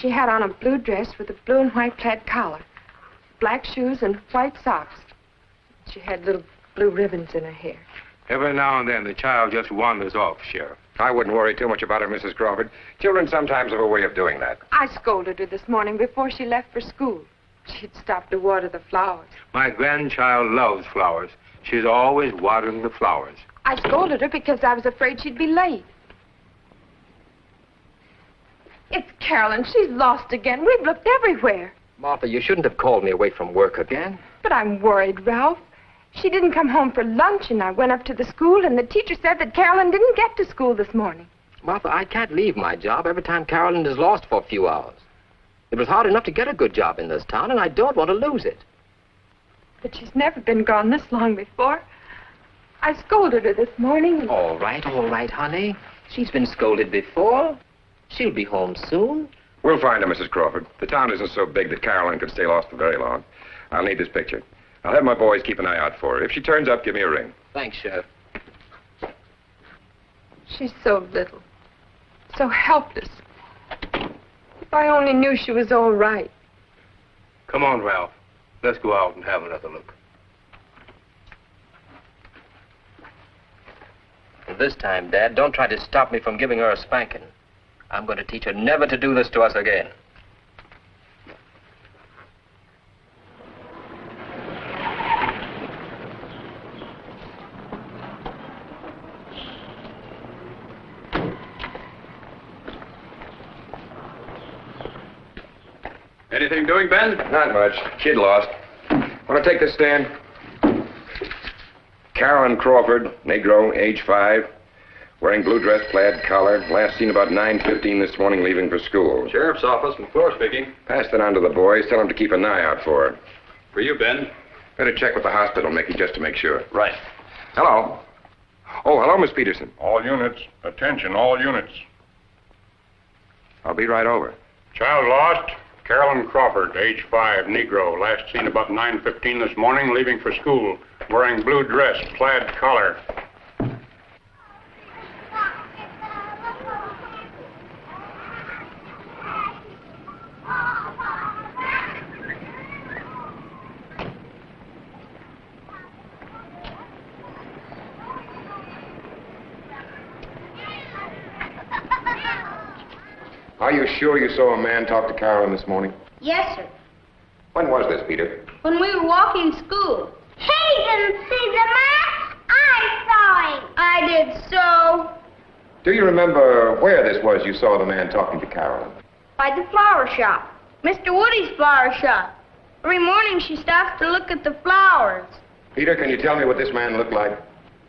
She had on a blue dress with a blue and white plaid collar, black shoes, and white socks. She had little blue ribbons in her hair. Every now and then, the child just wanders off, Sheriff. I wouldn't worry too much about her, Mrs. Crawford. Children sometimes have a way of doing that. I scolded her this morning before she left for school. She'd stopped to water the flowers. My grandchild loves flowers. She's always watering the flowers. I scolded her because I was afraid she'd be late. It's Carolyn. She's lost again. We've looked everywhere. Martha, you shouldn't have called me away from work again. But I'm worried, Ralph. She didn't come home for lunch, and I went up to the school, and the teacher said that Carolyn didn't get to school this morning. Martha, I can't leave my job every time Carolyn is lost for a few hours. It was hard enough to get a good job in this town, and I don't want to lose it. But she's never been gone this long before. I scolded her this morning. All right, honey. She's been scolded before. She'll be home soon. We'll find her, Mrs. Crawford. The town isn't so big that Carolyn could stay lost for very long. I'll need this picture. I'll have my boys keep an eye out for her. If she turns up, give me a ring. Thanks, Sheriff. She's so little, so helpless. If I only knew she was all right. Come on, Ralph. Let's go out and have another look. And this time, Dad, don't try to stop me from giving her a spanking. I'm going to teach her never to do this to us again. Anything doing, Ben? Not much. Kid lost. Want to take this stand? Carolyn Crawford, Negro, age 5. Wearing blue dress, plaid collar. Last seen about 9:15 this morning, leaving for school. Sheriff's office, McClure speaking. Pass that on to the boys. Tell them to keep an eye out for her. For you, Ben. Better check with the hospital, Mickey, just to make sure. Right. Hello. Oh, hello, Miss Peterson. All units. Attention, all units. I'll be right over. Child lost. Carolyn Crawford, age 5, Negro. Last seen about 9:15 this morning, leaving for school. Wearing blue dress, plaid collar. Are you sure you saw a man talk to Carolyn this morning? Yes, sir. When was this, Peter? When we were walking to school. He didn't see the man. I saw him. I did so. Do you remember where this was you saw the man talking to Carolyn? By the flower shop. Mr. Woody's flower shop. Every morning she stops to look at the flowers. Peter, can you tell me what this man looked like?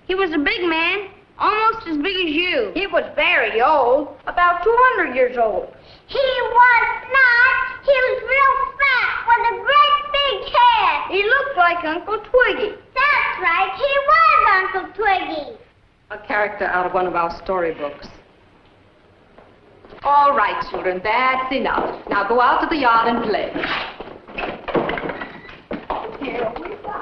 He was a big man, almost as big as you. He was very old, about 200 years old. He was not. He was real fat with a great big head. He looked like Uncle Twiggy. That's right, he was Uncle Twiggy. A character out of one of our storybooks. All right, children, that's enough. Now go out to the yard and play. Here we go.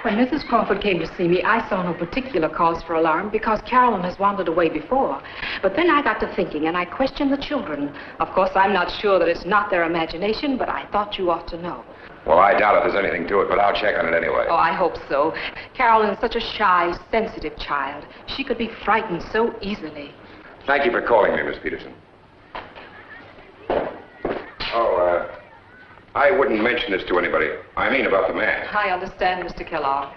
When Mrs. Crawford came to see me, I saw no particular cause for alarm because Carolyn has wandered away before. But then I got to thinking, and I questioned the children. Of course, I'm not sure that it's not their imagination, but I thought you ought to know. Well, I doubt if there's anything to it, but I'll check on it anyway. Oh, I hope so. Carolyn is such a shy, sensitive child. She could be frightened so easily. Thank you for calling me, Miss Peterson. Oh, I wouldn't mention this to anybody. I mean about the man. I understand, Mr. Kellogg.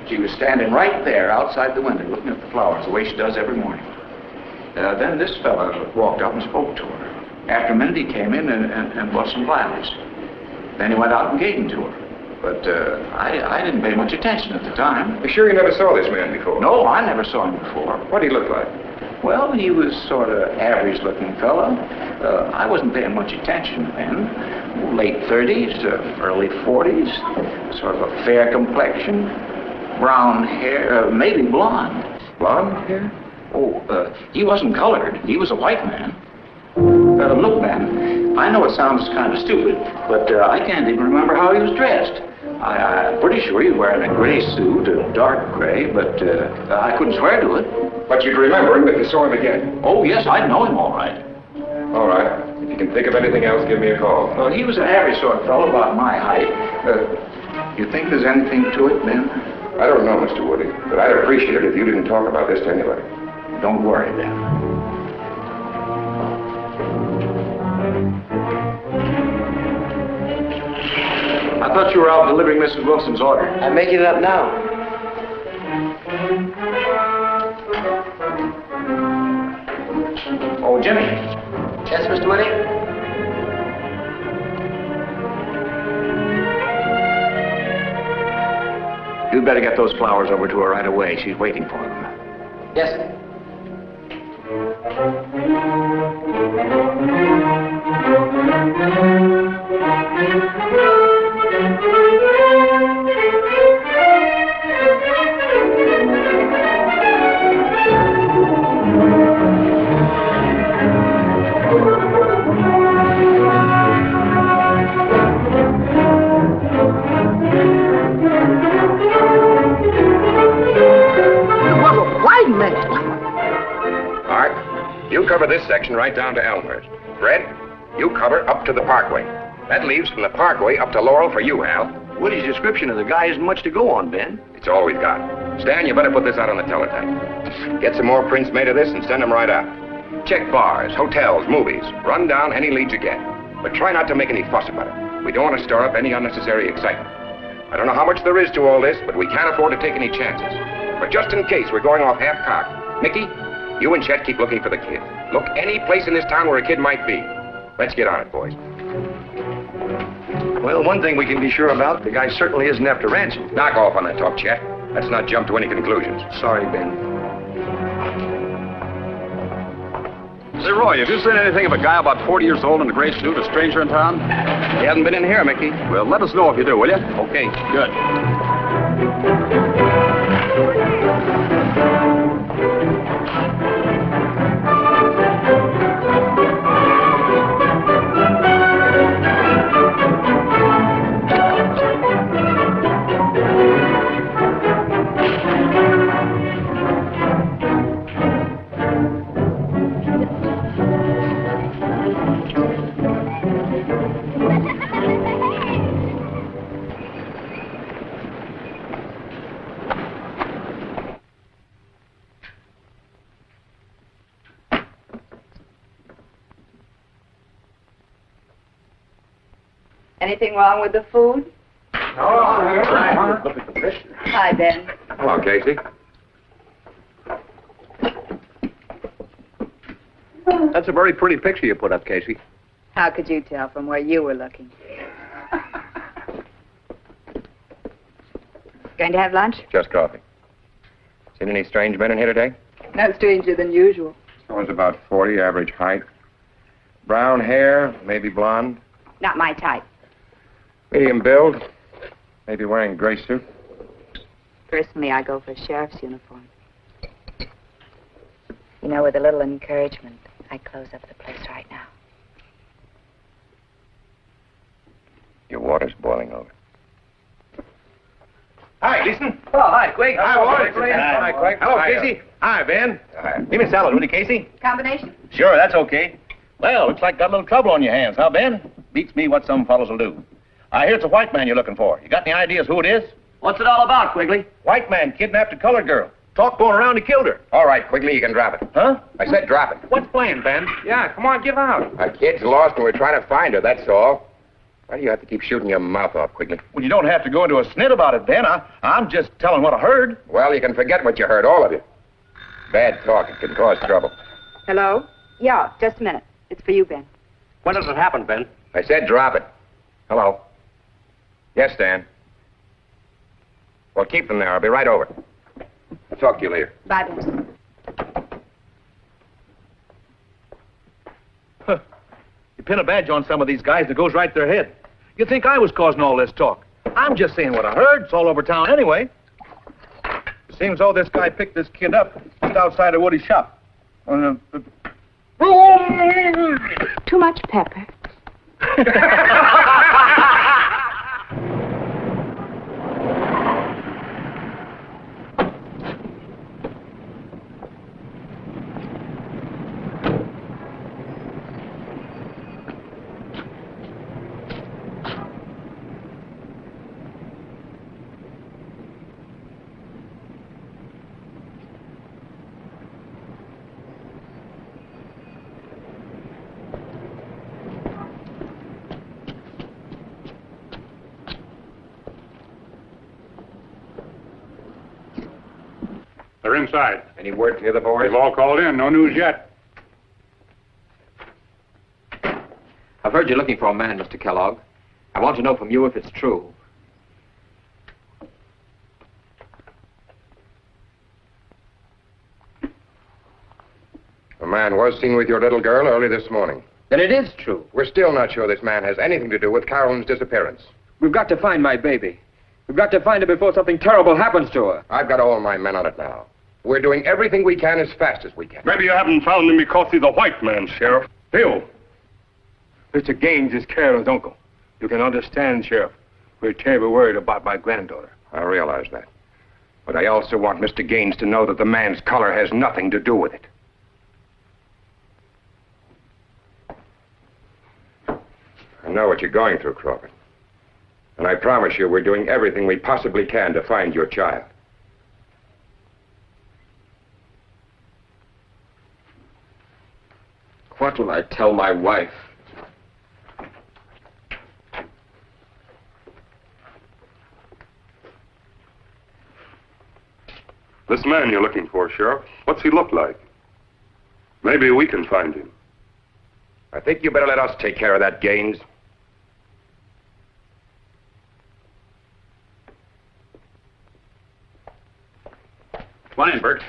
She was standing right there outside the window looking at the flowers the way she does every morning. Then this fella walked up and spoke to her. After a minute, he came in and bought some flowers. Then he went out and gave them to her. But I didn't pay much attention at the time. You sure you never saw this man before? No, I never saw him before. What did he look like? Well, he was sort of average-looking fella. I wasn't paying much attention then. Late 30s, early 40s, sort of a fair complexion. brown hair, maybe blonde. Blonde hair? Oh, he wasn't colored. He was a white man. Look, Ben, I know it sounds kind of stupid, but I can't even remember how he was dressed. I'm pretty sure he was wearing a gray suit, a dark gray, but I couldn't swear to it. But you'd remember him if you saw him again. Oh, yes, I'd know him all right. All right. If you can think of anything else, give me a call. Well, he was an average sort of fellow, about my height. You think there's anything to it, Ben? I don't know, Mr. Woody, but I'd appreciate it if you didn't talk about this to anybody. Don't worry, Ben. I thought you were out delivering Mrs. Wilson's order. I'm making it up now. Oh, Jimmy. Yes, Mr. Woody? You'd better get those flowers over to her right away. She's waiting for them. Yes, sir. You cover this section right down to Elmhurst. Fred, you cover up to the Parkway. That leaves from the Parkway up to Laurel for you, Hal. Woody's description of the guy isn't much to go on, Ben. It's all we've got. Stan, you better put this out on the teletype. Get some more prints made of this and send them right out. Check bars, hotels, movies. Run down any leads you get. But try not to make any fuss about it. We don't want to stir up any unnecessary excitement. I don't know how much there is to all this, but we can't afford to take any chances. But just in case we're going off half-cocked. Mickey, you and Chet keep looking for the kid. Look any place in this town where a kid might be. Let's get on it, boys. Well, one thing we can be sure about, the guy certainly isn't after ransom. Knock off on that talk, Chet. Let's not jump to any conclusions. Sorry, Ben. Say, Roy, have you seen anything of a guy about 40 years old in a gray suit, a stranger in town? He hasn't been in here, Mickey. Well, let us know if you do, will you? Okay. Good. Anything wrong with the food? Hi, Ben. Hello, Casey. That's a very pretty picture you put up, Casey. How could you tell from where you were looking? Going to have lunch? Just coffee. Seen any strange men in here today? No stranger than usual. Someone's about 40, average height. Brown hair, maybe blonde. Not my type. Medium build, maybe wearing a gray suit. Personally, I go for a sheriff's uniform. You know, with a little encouragement, I'd close up the place right now. Your water's boiling over. Hi, Gleason. Oh, hi, Quake. Hi, Ward. Hi, Quake. Hello, Casey. Hi, Ben. Hi. Give me a salad, will you, Casey? Combination? Sure, that's okay. Well, looks like got a little trouble on your hands, huh, Ben? Beats me what some fellows will do. I hear it's a white man you're looking for. You got any ideas who it is? What's it all about, Quigley? White man kidnapped a colored girl. Talk going around he killed her. All right, Quigley, you can drop it. Huh? I said drop it. What's playing, Ben? Yeah, come on, give out. A kid's lost and we're trying to find her, that's all. Why do you have to keep shooting your mouth off, Quigley? Well, you don't have to go into a snit about it, Ben. I'm just telling what I heard. Well, you can forget what you heard, all of you. Bad talk, it can cause trouble. Hello? Yeah, just a minute. It's for you, Ben. When does it happen, Ben? I said drop it. Hello? Yes, Stan. Well, keep them there. I'll be right over. I'll talk to you later. Bye, Ben. Huh. You pin a badge on some of these guys that goes right to their head. You think I was causing all this talk? I'm just saying what I heard. It's all over town anyway. It seems though this guy picked this kid up just outside of Woody's shop. Too much pepper. They're inside. Any word from the other boys? They've all called in. No news yet. I've heard you're looking for a man, Mr. Kellogg. I want to know from you if it's true. A man was seen with your little girl early this morning. Then it is true. We're still not sure this man has anything to do with Carolyn's disappearance. We've got to find my baby. We've got to find her before something terrible happens to her. I've got all my men on it now. We're doing everything we can as fast as we can. Maybe you haven't found him because he's a white man, Sheriff. Bill, Mr. Gaines is Carolyn's uncle. You can understand, Sheriff. We're terribly worried about my granddaughter. I realize that. But I also want Mr. Gaines to know that the man's color has nothing to do with it. I know what you're going through, Crawford. And I promise you we're doing everything we possibly can to find your child. What will I tell my wife? This man you're looking for, Sheriff, what's he look like? Maybe we can find him. I think you better let us take care of that, Gaines. Fine, Bert.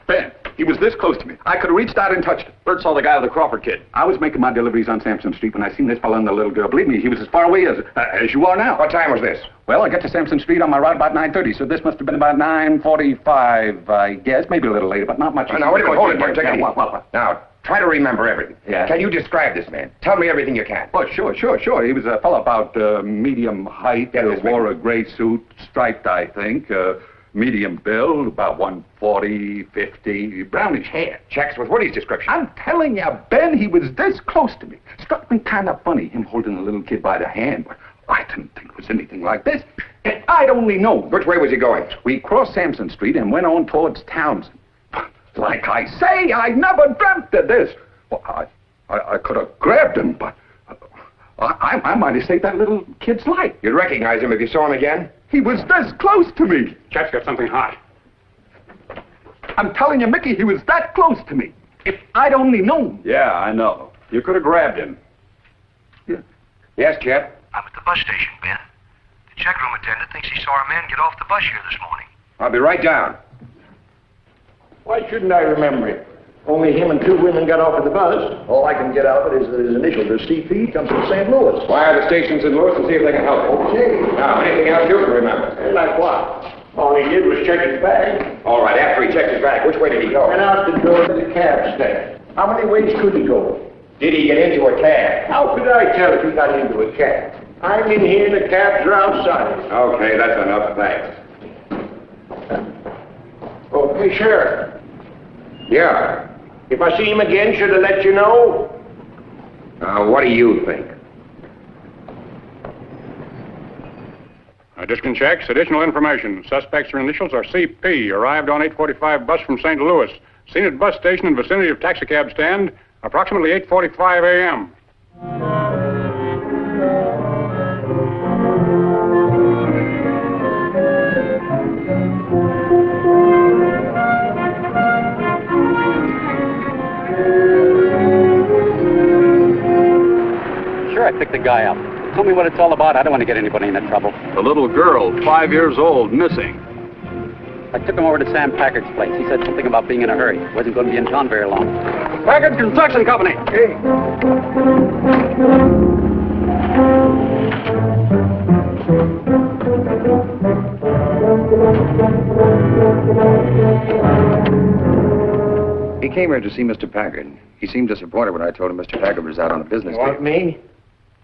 Ben, he was this close to me. I could have reached out and touched him. Bert saw the guy with the Crawford kid. I was making my deliveries on Sampson Street when I seen this fellow and the little girl. Believe me, he was as far away as you are now. What time was this? Well, I got to Sampson Street on my route about 9:30, so this must have been about 9:45, I guess. Maybe a little later, but not much. Now, wait a minute. Hold it, Bert. Take it easy. What? Now, try to remember everything. Yeah. Can you describe this man? Tell me everything you can. Oh, sure. He was a fellow about medium height, wore a gray suit, striped, I think, medium build, about 140, 50, brownish hair. Checks with Woody's description. I'm telling you, Ben, he was this close to me. Struck me kind of funny, him holding a little kid by the hand. But I didn't think it was anything like this. And I'd only known. Which way was he going? We crossed Sampson Street and went on towards Townsend. Like I say, I never dreamt of this. Well, I could have grabbed him, but I might have saved that little kid's life. You'd recognize him if you saw him again? He was this close to me. Chet's got something hot. I'm telling you, Mickey, he was that close to me. If I'd only known. Yeah, I know. You could have grabbed him. Yeah. Yes, Chet? I'm at the bus station, Ben. The check room attendant thinks he saw a man get off the bus here this morning. I'll be right down. Why shouldn't I remember him? Only him and two women got off at the bus. All I can get out of it is that his initials are CP, comes from St. Louis. Wire the stations in Louis and see if they can help you. Okay. Now, anything else you can remember? Like what? All he did was check his bag. All right, after he checked his bag, which way did he go? Went out the door to the cab stand. How many ways could he go? Did he get into a cab? How could I tell if he got into a cab? I'm in here and the cabs are outside. Okay, that's enough, thanks. Oh, hey, Sheriff. Yeah. If I see him again, should I let you know? What do you think? Additional checks, additional information. Suspect's initials are CP. Arrived on 8:45 bus from St. Louis. Seen at bus station in vicinity of taxicab stand, approximately 8:45 a.m. Sure, I picked the guy up. Tell me what it's all about. I don't want to get anybody into trouble. The little girl, 5 years old, missing. I took him over to Sam Packard's place. He said something about being in a hurry. Wasn't going to be in town very long. Packard Construction Company. Hey. He came here to see Mr. Packard. He seemed disappointed when I told him Mr. Packard was out on a business You want trip. me?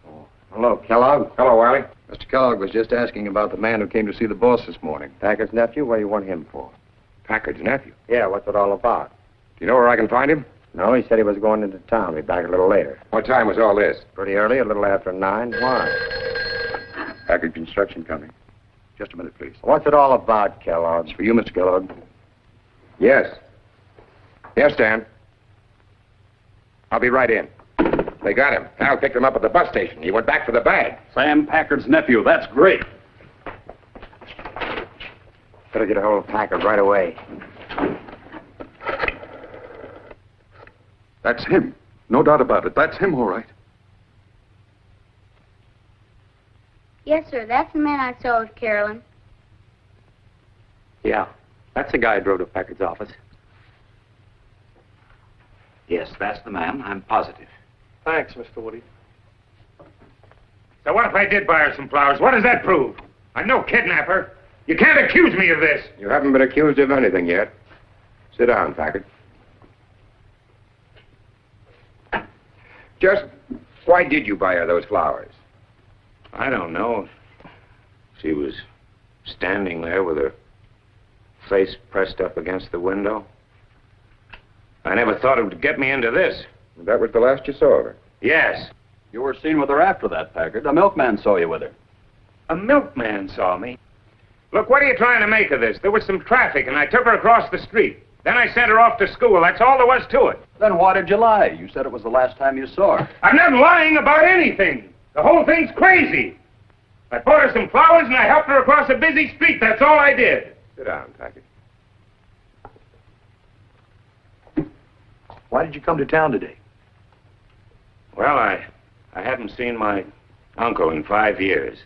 Oh, hello, Kellogg. Hello, Wiley. Mr. Kellogg was just asking about the man who came to see the boss this morning. Packard's nephew? What do you want him for? Packard's nephew? Yeah, what's it all about? Do you know where I can find him? No, he said he was going into town. Be back a little later. What time was all this? Pretty early, a little after 9. Why? Packard Construction Company. Just a minute, please. What's it all about, Kellogg? It's for you, Mr. Kellogg. Yes. Yes, Dan. I'll be right in. They got him. Al picked him up at the bus station. He went back for the bag. Sam Packard's nephew. That's great. Better get a hold of Packard right away. That's him. No doubt about it. That's him, all right. Yes, sir. That's the man I saw with Carolyn. Yeah, that's the guy who drove to Packard's office. Yes, that's the man. I'm positive. Thanks, Mr. Woody. So what if I did buy her some flowers? What does that prove? I'm no kidnapper. You can't accuse me of this. You haven't been accused of anything yet. Sit down, Packard. Just why did you buy her those flowers? I don't know. She was standing there with her face pressed up against the window. I never thought it would get me into this. That was the last you saw of her? Yes. You were seen with her after that, Packard. A milkman saw you with her. A milkman saw me. Look, what are you trying to make of this? There was some traffic, and I took her across the street. Then I sent her off to school. That's all there was to it. Then why did you lie? You said it was the last time you saw her. I'm not lying about anything. The whole thing's crazy. I bought her some flowers, and I helped her across a busy street. That's all I did. Sit down, Packard. Why did you come to town today? Well, I haven't seen my uncle in 5 years.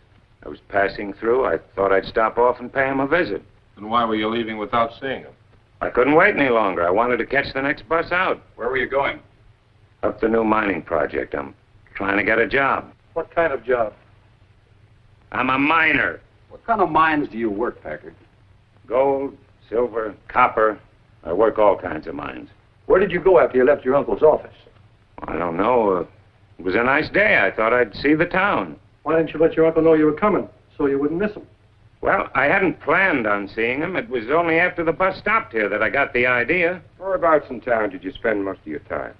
I was passing through. I thought I'd stop off and pay him a visit. And why were you leaving without seeing him? I couldn't wait any longer. I wanted to catch the next bus out. Where were you going? Up the new mining project. I'm trying to get a job. What kind of job? I'm a miner. What kind of mines do you work, Packard? Gold, silver, copper. I work all kinds of mines. Where did you go after you left your uncle's office? I don't know. It was a nice day. I thought I'd see the town. Why didn't you let your uncle know you were coming so you wouldn't miss him? Well, I hadn't planned on seeing him. It was only after the bus stopped here that I got the idea. Whereabouts in town did you spend most of your time?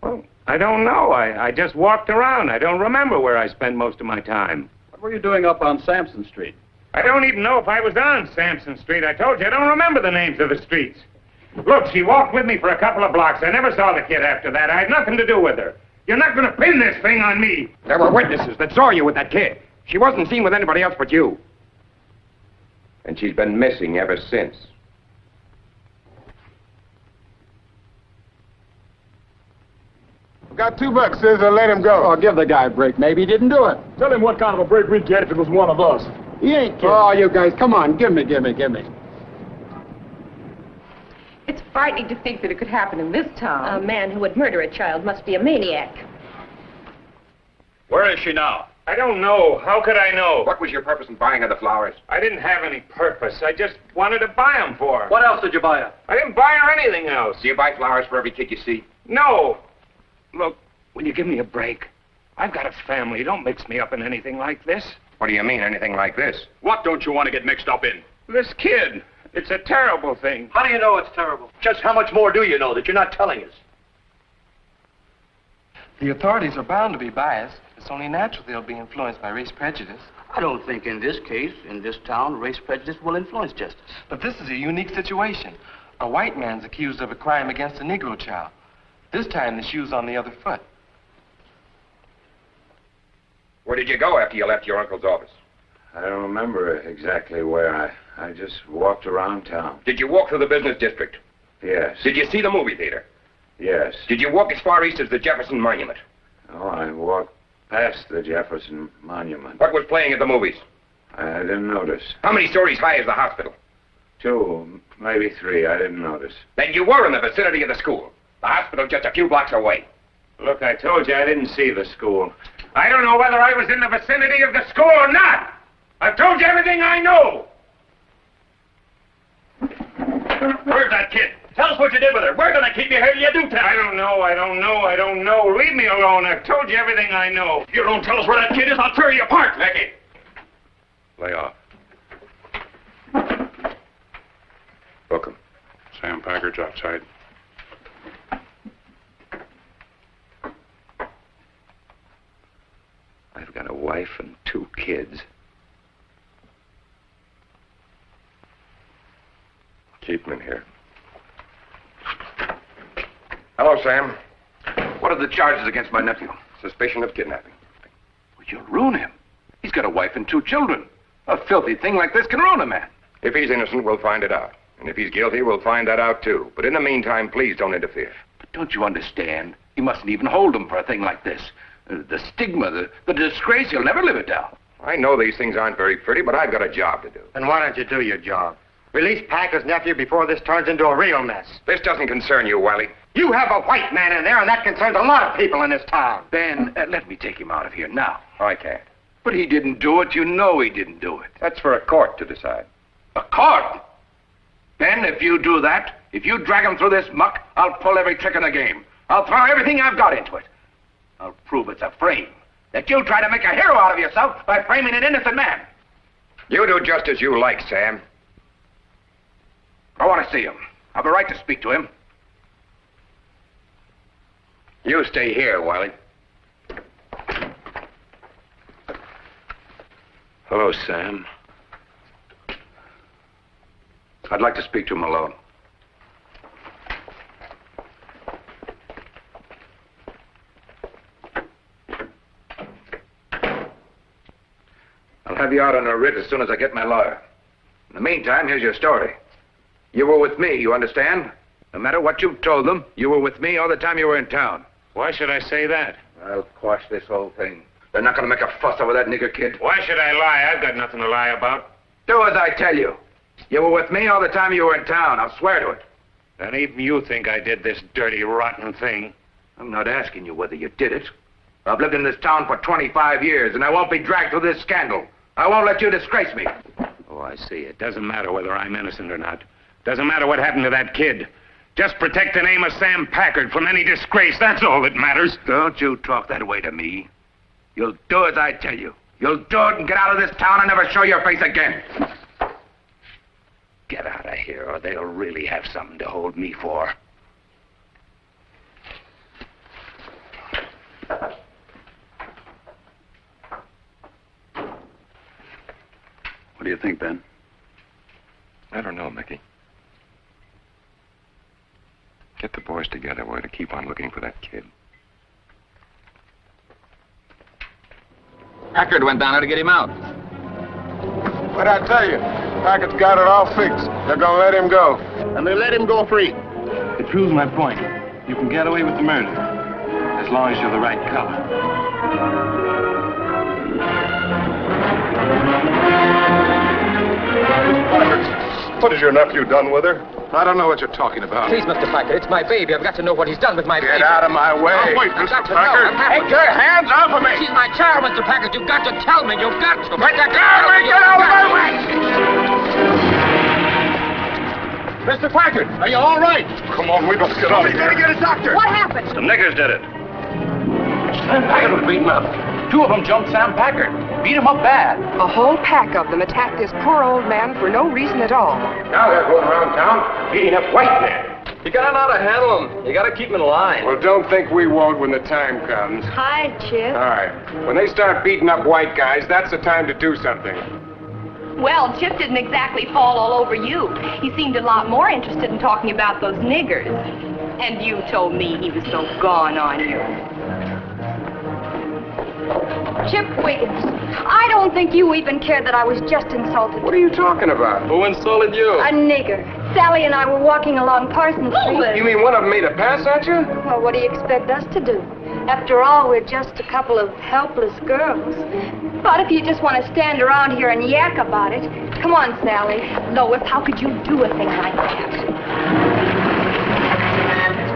Well, I don't know. I just walked around. I don't remember where I spent most of my time. What were you doing up on Sampson Street? I don't even know if I was on Sampson Street. I told you, I don't remember the names of the streets. Look, she walked with me for a couple of blocks. I never saw the kid after that. I had nothing to do with her. You're not going to pin this thing on me. There were witnesses that saw you with that kid. She wasn't seen with anybody else but you. And she's been missing ever since. Got $2, Scissor. Let him go. Oh, give the guy a break. Maybe he didn't do it. Tell him what kind of a break we'd get if it was one of us. He ain't kidding. Oh, you guys, come on. Give me. It's frightening to think that it could happen in this town. A man who would murder a child must be a maniac. Where is she now? I don't know. How could I know? What was your purpose in buying her the flowers? I didn't have any purpose. I just wanted to buy them for her. What else did you buy her? I didn't buy her anything else. Do you buy flowers for every kid you see? No. Look, will you give me a break? I've got a family. Don't mix me up in anything like this. What do you mean, anything like this? What don't you want to get mixed up in? This kid. It's a terrible thing. How do you know it's terrible? Just how much more do you know that you're not telling us? The authorities are bound to be biased. It's only natural they'll be influenced by race prejudice. I don't think in this case, in this town, race prejudice will influence justice. But this is a unique situation. A white man's accused of a crime against a Negro child. This time the shoe's on the other foot. Where did you go after you left your uncle's office? I don't remember exactly where. I just walked around town. Did you walk through the business district? Yes. Did you see the movie theater? Yes. Did you walk as far east as the Jefferson Monument? Oh, I walked past the Jefferson Monument. What was playing at the movies? I didn't notice. How many stories high is the hospital? 2, maybe 3. I didn't notice. Then you were in the vicinity of the school. The hospital just a few blocks away. Look, I told you I didn't see the school. I don't know whether I was in the vicinity of the school or not. I've told you everything I know. Where's that kid? Tell us what you did with her. We're going to keep you here till you do tell. I don't know. Leave me alone. I've told you everything I know. If you don't tell us where that kid is, I'll tear you apart, Becky. Lay off. Book him. Sam Packard's outside. I've got a wife and 2 kids. Keep him in here. Hello, Sam. What are the charges against my nephew? Suspicion of kidnapping. Well, you'll ruin him. He's got a wife and 2 children. A filthy thing like this can ruin a man. If he's innocent, we'll find it out. And if he's guilty, we'll find that out, too. But in the meantime, please don't interfere. But don't you understand? He mustn't even hold him for a thing like this. The stigma, the disgrace, he'll never live it down. I know these things aren't very pretty, but I've got a job to do. Then why don't you do your job? Release Packard's nephew before this turns into a real mess. This doesn't concern you, Wiley. You have a white man in there, and that concerns a lot of people in this town. Ben, let me take him out of here now. I can't. But he didn't do it. You know he didn't do it. That's for a court to decide. A court? Ben, if you do that, if you drag him through this muck, I'll pull every trick in the game. I'll throw everything I've got into it. I'll prove it's a frame. That you try to make a hero out of yourself by framing an innocent man. You do just as you like, Sam. I want to see him. I've a right to speak to him. You stay here, Wiley. Hello, Sam. I'd like to speak to him alone. I'll have you out on a writ as soon as I get my lawyer. In the meantime, here's your story. You were with me, you understand? No matter what you've told them, you were with me all the time you were in town. Why should I say that? I'll quash this whole thing. They're not going to make a fuss over that nigger kid. Why should I lie? I've got nothing to lie about. Do as I tell you. You were with me all the time you were in town. I'll swear to it. And even you think I did this dirty, rotten thing? I'm not asking you whether you did it. I've lived in this town for 25 years, and I won't be dragged through this scandal. I won't let you disgrace me. Oh, I see. It doesn't matter whether I'm innocent or not. Doesn't matter what happened to that kid. Just protect the name of Sam Packard from any disgrace. That's all that matters. Don't you talk that way to me. You'll do as I tell you. You'll do it and get out of this town and never show your face again. Get out of here, or they'll really have something to hold me for. What do you think, Ben? I don't know, Mickey. Get the boys together. We're to keep on looking for that kid. Packard went down there to get him out. What'd I tell you? Packard's got it all fixed. They're gonna let him go. And they let him go free. It proves my point. You can get away with the murder, as long as you're the right color. What has your nephew done with her? I don't know what you're talking about. Please, Mr. Packard, it's my baby. I've got to know what he's done with my baby. Get out of my way. Oh, wait, Mr. Packard. Take your hands off of me. She's my child, Mr. Packard. You've got to tell me. You've got to. Let the girl get out of my way. Mr. Packard, are you all right? Come on, we must get out of here. Get a doctor. What happened? Some niggers did it. Sam Packard was beaten up. 2 of them jumped Sam Packard. Beat him up bad. A whole pack of them attacked this poor old man for no reason at all. Now they're going around town beating up white men. You gotta know how to handle them. You gotta keep them in line. Well, don't think we won't when the time comes. Hi, Chip. All right. When they start beating up white guys, that's the time to do something. Well, Chip didn't exactly fall all over you. He seemed a lot more interested in talking about those niggers. And you told me he was so gone on you. Chip Wiggins, I don't think you even cared that I was just insulted. What are you talking about? Who insulted you? A nigger. Sally and I were walking along Parsons Street. You mean one of them made a pass at you? Well, what do you expect us to do? After all, we're just a couple of helpless girls. But if you just want to stand around here and yak about it, come on, Sally. Lois, how could you do a thing like that?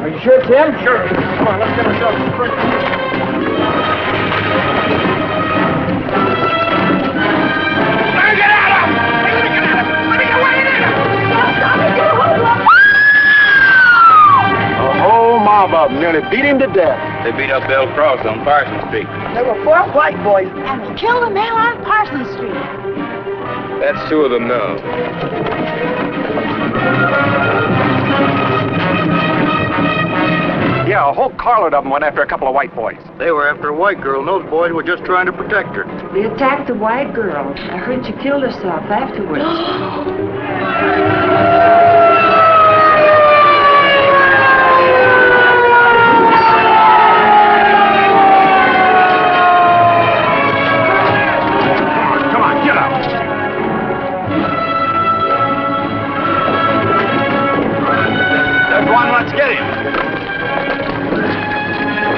Are you sure, Tim? Sure. Come on, let's get ourselves some fruit. Get out of him! Let me get away with it! Stop it, you hoodlum! death. They beat up Bill Cross on Parsons Street. There were 4 white boys. And they killed a man on Parsons Street. That's 2 of them now. Yeah, a whole carload of them went after a couple of white boys. They were after a white girl, and those boys were just trying to protect her. They attacked the white girl. I heard she killed herself afterwards. Come on, get out. There's one, let's get him.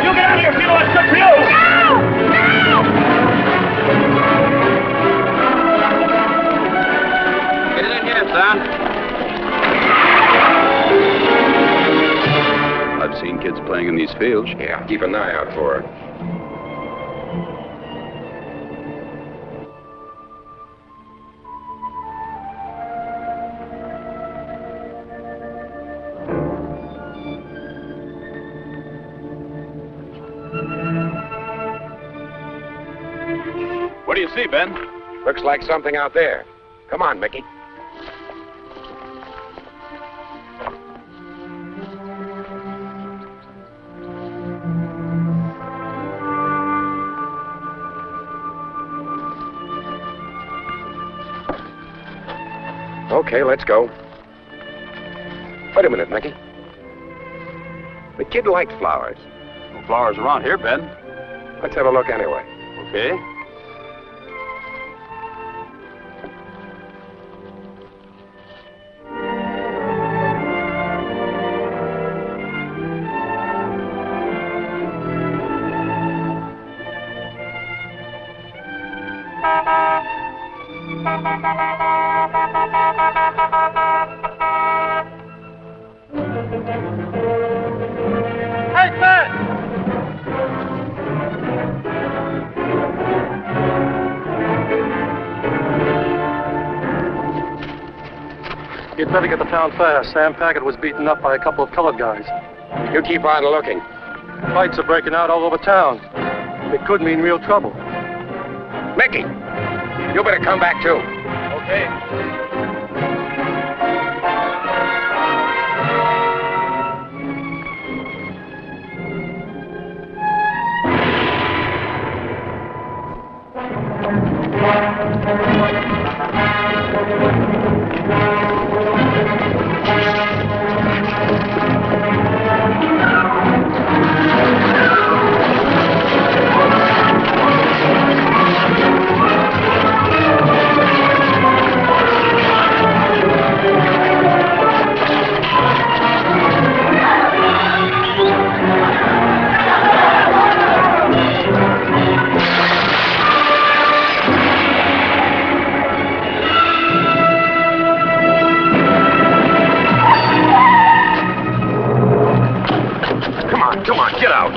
You get out of here if you know what's good for you! Get it in here, son. I've seen kids playing in these fields. Yeah, keep an eye out for her. What do you see, Ben? Looks like something out there. Come on, Mickey. Okay, let's go. Wait a minute, Mickey. The kid likes flowers. No flowers around here, Ben. Let's have a look anyway. Okay. You'd better get to town fast. Sam Packard was beaten up by a couple of colored guys. You keep on looking. Fights are breaking out all over town. It could mean real trouble. Mickey, you better come back too. Okay.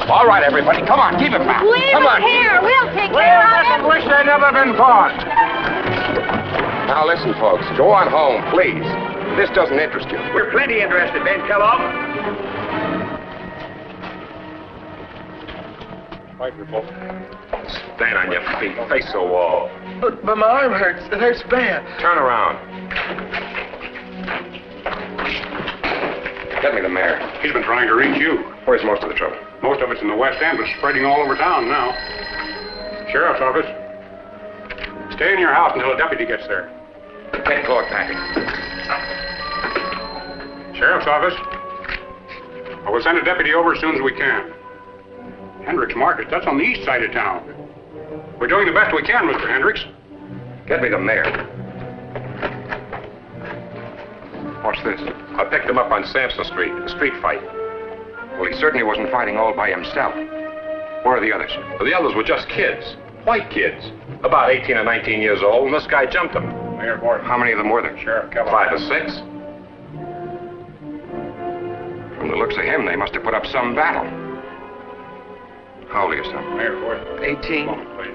All right, everybody, come on, keep it back. Leave Come it on. here. We'll take care of him. Wish they'd never been born. Now listen, folks, go on home, please. This doesn't interest you. We're plenty interested, Ben Kellogg. Stand on your feet, face the wall. But my arm hurts. It hurts bad. Turn around. Get me the mayor. He's been trying to reach you. Where's most of the trouble? Most of it's in the West End, but spreading all over town now. Sheriff's office. Stay in your house until a deputy gets there. Get Claude Packard. Sheriff's office. I will send a deputy over as soon as we can. Hendricks Market, that's on the east side of town. We're doing the best we can, Mr. Hendricks. Get me the mayor. What's this? I picked him up on Sampson Street, a street fight. Well, he certainly wasn't fighting all by himself. Where are the others? Well, the others were just kids. White kids. About 18 or 19 years old, and this guy jumped them. Mayor Gordon. How many of them were there? Sheriff Kellogg. 5 or 6. From the looks of him, they must have put up some battle. How old are you, son? Mayor Gordon. 18. Moment, please.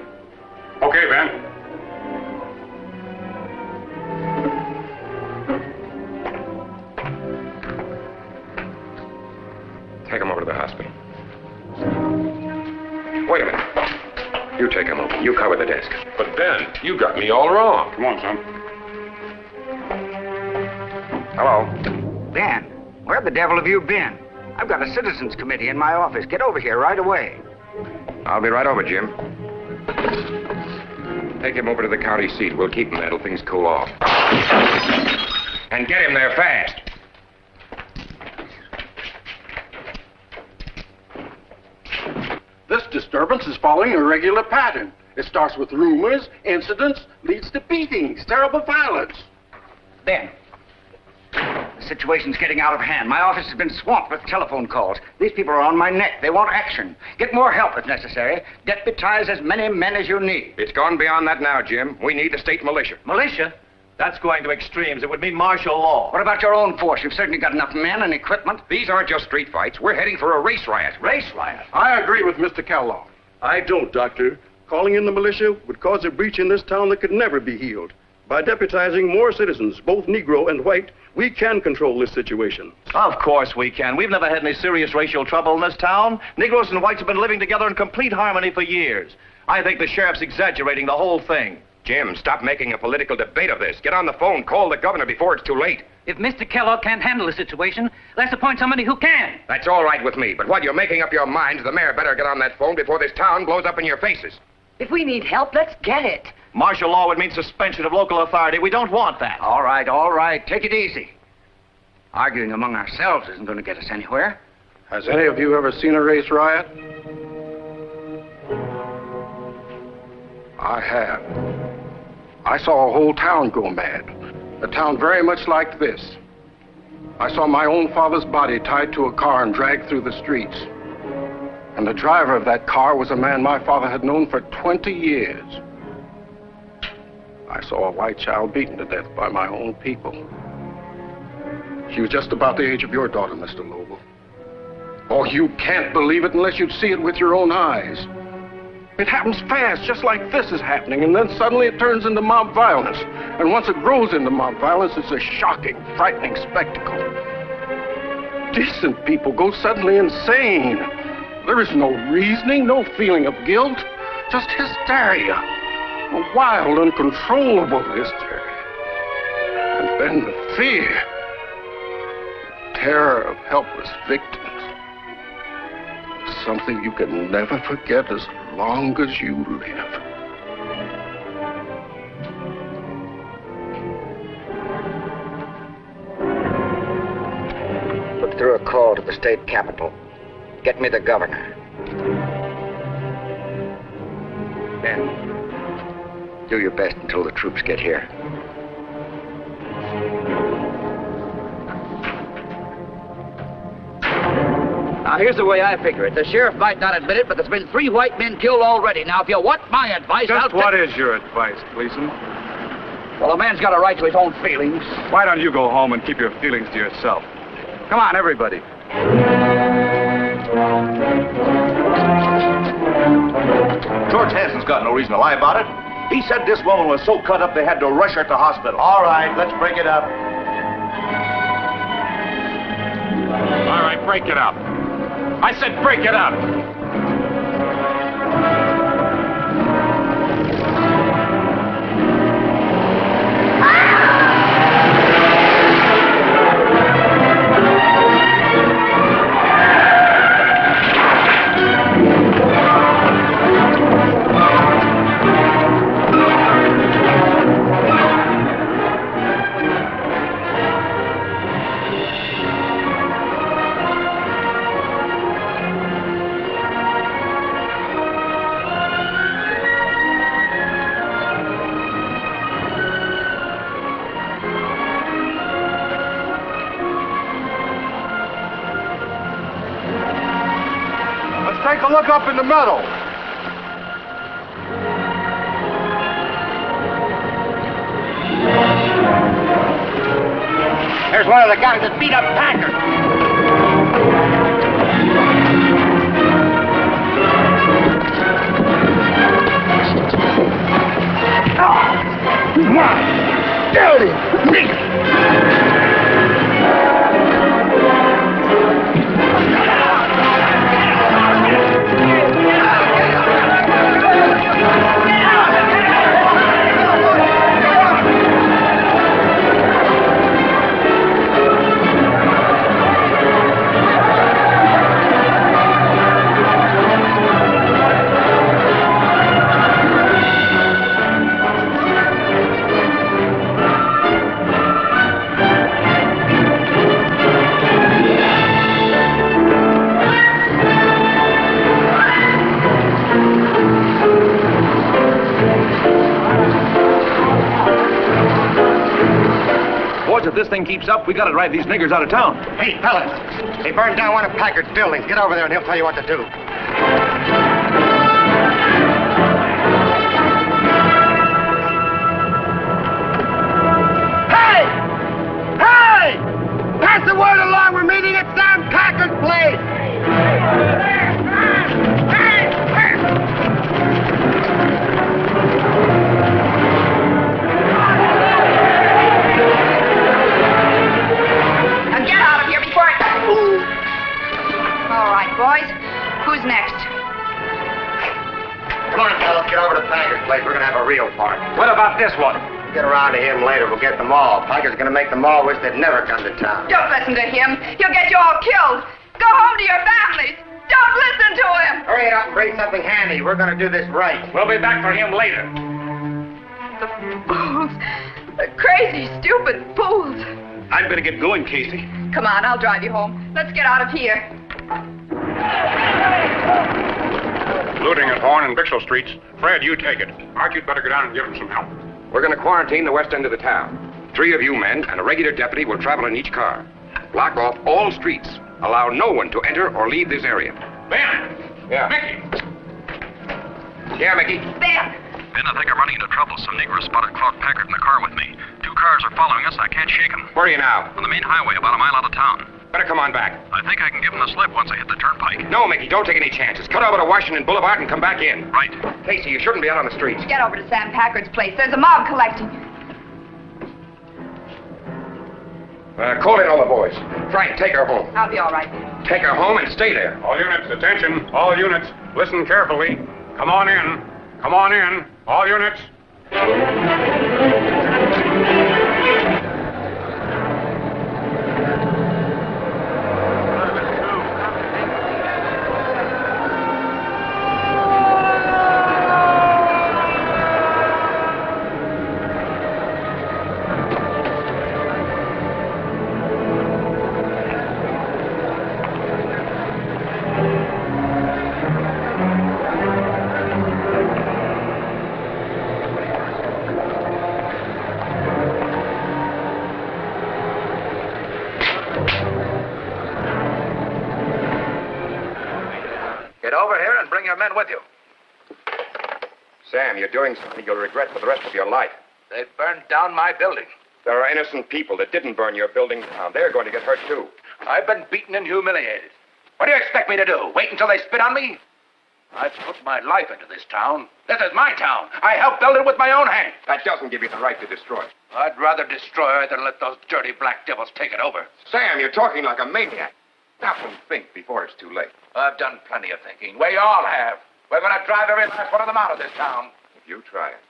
Okay, Ben. Take him over to the hospital. Ben, you got me all wrong. Come on, son. Hello. Ben, where the devil have you been? I've got a citizens committee in my office. Get over here right away. I'll be right over, Jim. Take him over to the county seat. We'll keep him there till things cool off. And get him there fast. This disturbance is following a regular pattern. It starts with rumors, incidents, leads to beatings, terrible violence. Ben, the situation's getting out of hand. My office has been swamped with telephone calls. These people are on my neck. They want action. Get more help if necessary. Deputize as many men as you need. It's gone beyond that now, Jim. We need the state militia. Militia? That's going to extremes. It would mean martial law. What about your own force? You've certainly got enough men and equipment. These aren't just street fights. We're heading for a race riot. Race riot? I agree with Mr. Kellogg. I don't, Doctor. Calling in the militia would cause a breach in this town that could never be healed. By deputizing more citizens, both Negro and white, we can control this situation. Of course we can. We've never had any serious racial trouble in this town. Negroes and whites have been living together in complete harmony for years. I think the sheriff's exaggerating the whole thing. Jim, stop making a political debate of this. Get on the phone, call the governor before it's too late. If Mr. Kellogg can't handle the situation, let's appoint somebody who can. That's all right with me, but while you're making up your minds, the mayor better get on that phone before this town blows up in your faces. If we need help, let's get it. Martial law would mean suspension of local authority. We don't want that. All right. Take it easy. Arguing among ourselves isn't going to get us anywhere. Has any of you ever seen a race riot? I have. I saw a whole town go mad. A town very much like this. I saw my own father's body tied to a car and dragged through the streets. And the driver of that car was a man my father had known for 20 years. I saw a white child beaten to death by my own people. She was just about the age of your daughter, Mr. Lobel. Oh, you can't believe it unless you see it with your own eyes. It happens fast, just like this is happening, and then suddenly it turns into mob violence. And once it grows into mob violence, it's a shocking, frightening spectacle. Decent people go suddenly insane. There is no reasoning, no feeling of guilt, just hysteria. A wild, uncontrollable hysteria. And then the fear, the terror of helpless victims. Something you can never forget as long as you live. Put through a call to the state capitol. Get me the governor. Ben, do your best until the troops get here. Now, here's the way I figure it. The sheriff might not admit it, but there's been 3 white men killed already. Now, if you want my advice, Just what is your advice, Gleason? Well, a man's got a right to his own feelings. Why don't you go home and keep your feelings to yourself? Come on, everybody. George Hansen's got no reason to lie about it. He said this woman was so cut up they had to rush her to hospital. All right, let's break it up. All right, break it up. I said break it up. Take a look up in the meadow. There's one of the guys that beat up Packard. boss, if this thing keeps up, we gotta drive these niggers out of town. Hey, fellas, they burned down one of Packard's buildings. Get over there and he'll tell you what to do. Hey! Hey! Pass the word along. We're meeting at Sam Packard's place. All right, boys. Who's next? Come on, fellas, get over to Packard's place. We're gonna have a real party. What about this one? Get around to him later. We'll get them all. Packard's gonna make them all wish they'd never come to town. Don't listen to him. He'll get you all killed. Go home to your families. Don't listen to him. Hurry up and bring something handy. We're gonna do this right. We'll be back for him later. The fools. The crazy, stupid fools. I'd better get going, Casey. Come on, I'll drive you home. Let's get out of here. Looting at Horn and Bixel Streets. Fred, you take it. Art, you'd better go down and give him some help. We're going to quarantine the west end of the town. 3 of you men and a regular deputy will travel in each car. Block off all streets. Allow no one to enter or leave this area. Ben! Yeah. Mickey! Yeah, Mickey? Ben! Ben, I think I'm running into trouble. Some Negroes spotted Claude Packard in the car with me. 2 cars are following us. I can't shake them. Where are you now? On the main highway, about a mile out of town. Better come on back. I think I can give them the slip once I hit the turnpike. No, Mickey, don't take any chances. Cut over to Washington Boulevard and come back in. Right. Casey, you shouldn't be out on the streets. Get over to Sam Packard's place. There's a mob collecting. Call in all the boys. Frank, take her home. I'll be all right. Take her home and stay there. All units, attention. All units, listen carefully. Come on in. Come on in. All units. Bring your men with you. Sam, you're doing something you'll regret for the rest of your life. They burned down my building. There are innocent people that didn't burn your building down. They're going to get hurt, too. I've been beaten and humiliated. What do you expect me to do? Wait until they spit on me? I've put my life into this town. This is my town. I helped build it with my own hands. That doesn't give you the right to destroy it. I'd rather destroy it than let those dirty black devils take it over. Sam, you're talking like a maniac. Stop and think before it's too late. I've done plenty of thinking. We all have. We're going to drive every last one of them out of this town. If you try it,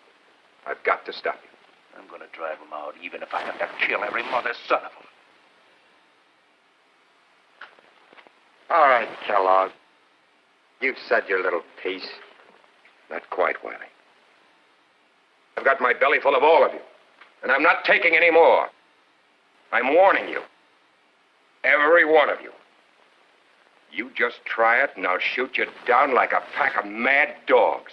I've got to stop you. I'm going to drive them out, even if I have to kill every mother's son of them. All right, Kellogg. You've said your little piece. Not quite, Wiley. I've got my belly full of all of you, and I'm not taking any more. I'm warning you. Every one of you. You just try it, and I'll shoot you down like a pack of mad dogs.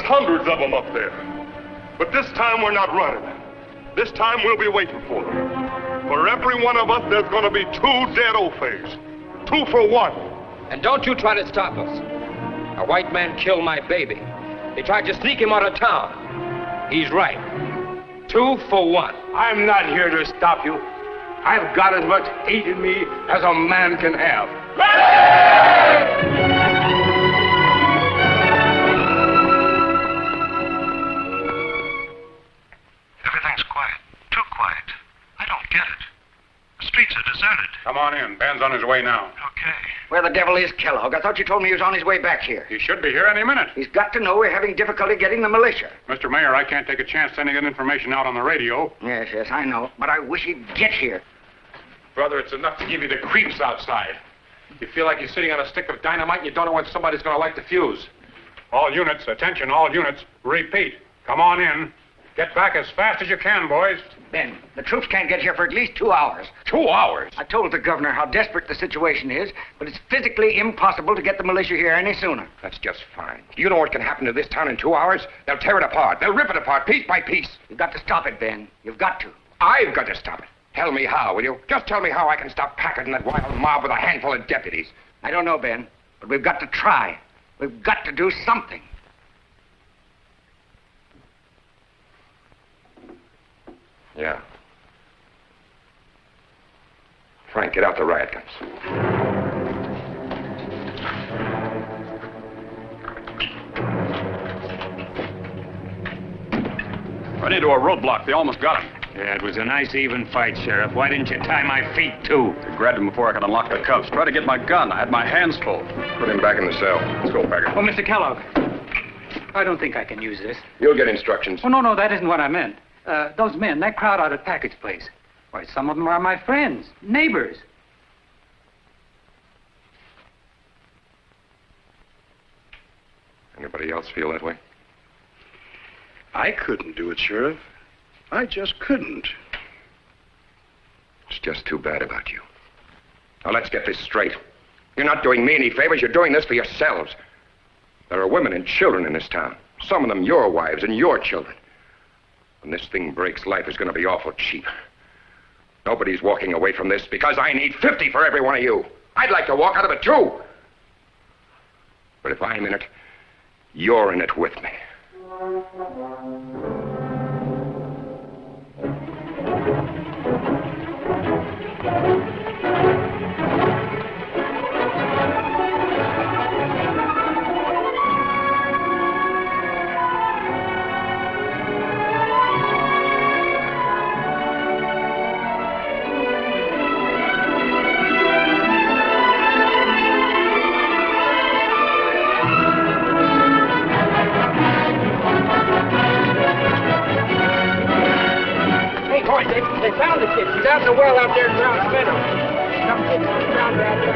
Hundreds of them up there. But this time we're not running. This time we'll be waiting for them. For every one of us, there's going to be 2 dead Ofays. 2 for 1. And don't you try to stop us. A white man killed my baby. They tried to sneak him out of town. He's right. 2 for 1. I'm not here to stop you. I've got as much hate in me as a man can have. Everything's quiet. Too quiet. I don't get it. The streets are deserted. Come on in. Ben's on his way now. Okay. Where the devil is Kellogg? I thought you told me he was on his way back here. He should be here any minute. He's got to know we're having difficulty getting the militia. Mr. Mayor, I can't take a chance sending that information out on the radio. Yes, I know. But I wish he'd get here. Brother, it's enough to give you the creeps outside. You feel like you're sitting on a stick of dynamite and you don't know when somebody's going to light the fuse. All units, attention, all units. Repeat. Come on in. Get back as fast as you can, boys. Ben, the troops can't get here for at least 2 hours. 2 hours? I told the governor how desperate the situation is, but it's physically impossible to get the militia here any sooner. That's just fine. You know what can happen to this town in 2 hours? They'll tear it apart. They'll rip it apart, piece by piece. You've got to stop it, Ben. You've got to. I've got to stop it. Tell me how, will you? Just tell me how I can stop Packard and that wild mob with a handful of deputies. I don't know, Ben, but we've got to try. We've got to do something. Yeah. Frank, get out the riot guns. Run into a roadblock. They almost got him. Yeah, it was a nice even fight, Sheriff. Why didn't you tie my feet, too? They grabbed him before I could unlock the cuffs. Tried to get my gun. I had my hands full. Put him back in the cell. Let's go, Packard. Oh, Mr. Kellogg, I don't think I can use this. You'll get instructions. Oh, no, that isn't what I meant. Those men, that crowd out at Packard's place. Why, some of them are my friends, neighbors. Anybody else feel that way? I couldn't do it, Sheriff. I just couldn't. It's just too bad about you. Now, let's get this straight. You're not doing me any favors. You're doing this for yourselves. There are women and children in this town. Some of them your wives and your children. When this thing breaks, life is going to be awful cheap. Nobody's walking away from this because I need 50 for every one of you. I'd like to walk out of it, too. But if I'm in it, you're in it with me. They found the kid. He's out in the well out there in Browns Meadow. Some kid's drowned out there.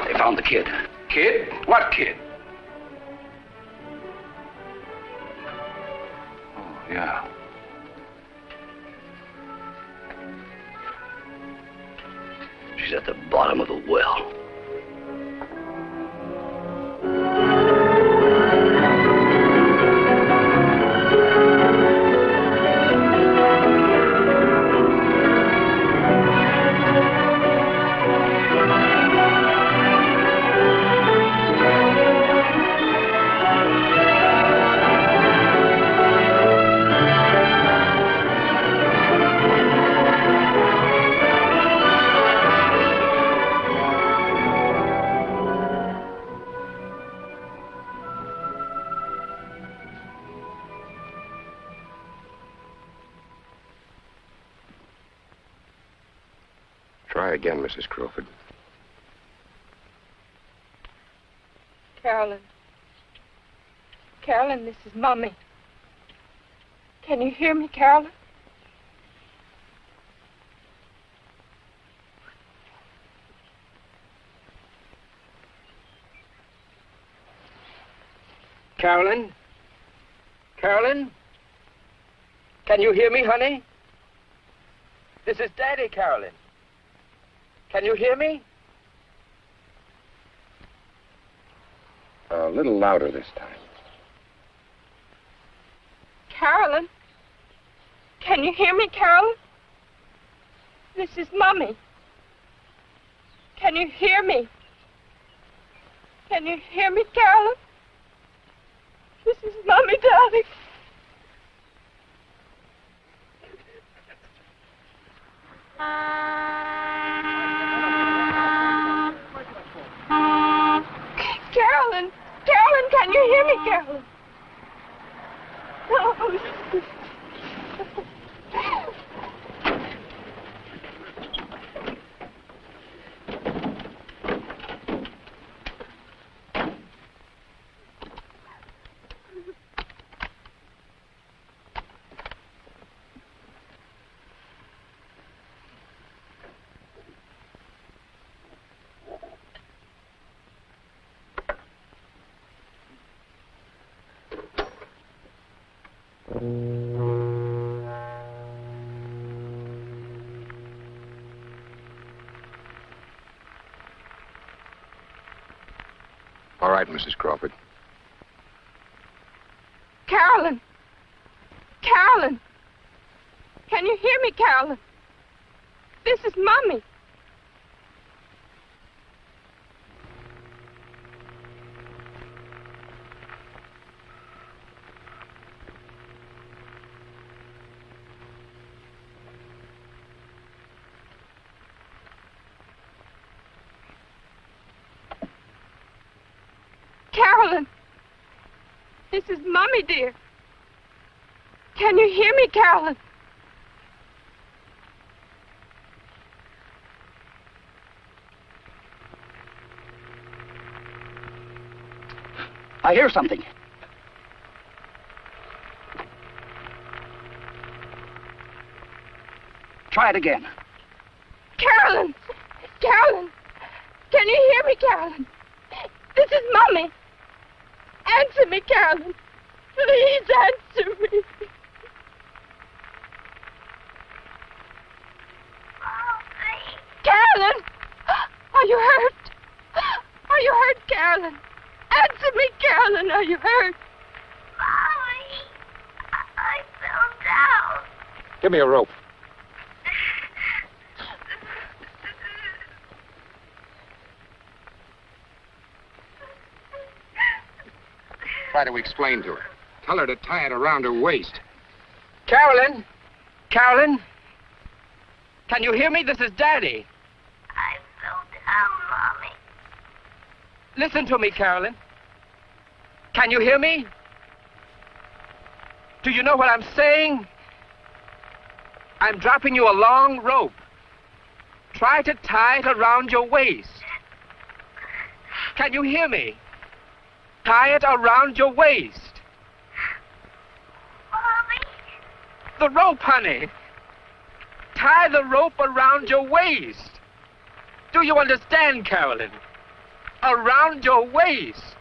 They found the kid. Kid? What kid? Oh, yeah. She's at the bottom of the well. Try again, Mrs. Crawford. Carolyn. Carolyn, this is Mommy. Can you hear me, Carolyn? Carolyn? Carolyn? Can you hear me, honey? This is Daddy, Carolyn. Can you hear me? A little louder this time. Carolyn? Can you hear me, Carolyn? This is Mommy. Can you hear me? Can you hear me, Carolyn? This Mommy. Carolyn! Carolyn, can you hear me, Carolyn? Oh. All right, Mrs. Crawford. Carolyn! Carolyn! Can you hear me, Carolyn? This is Mommy. Carolyn! This is Mommy, dear. Can you hear me, Carolyn? I hear something. Try it again. Carolyn! Carolyn! Can you hear me, Carolyn? This is Mommy. Answer me, Carolyn. Please answer me. Carolyn! Are you hurt? Are you hurt, Carolyn? Answer me, Carolyn. Are you hurt? Mommy, I fell down. Give me a rope. Try to explain to her. Tell her to tie it around her waist. Carolyn! Carolyn! Can you hear me? This is Daddy. I fell down, Mommy. Listen to me, Carolyn. Can you hear me? Do you know what I'm saying? I'm dropping you a long rope. Try to tie it around your waist. Can you hear me? Tie it around your waist. Mommy? The rope, honey. Tie the rope around your waist. Do you understand, Carolyn? Around your waist.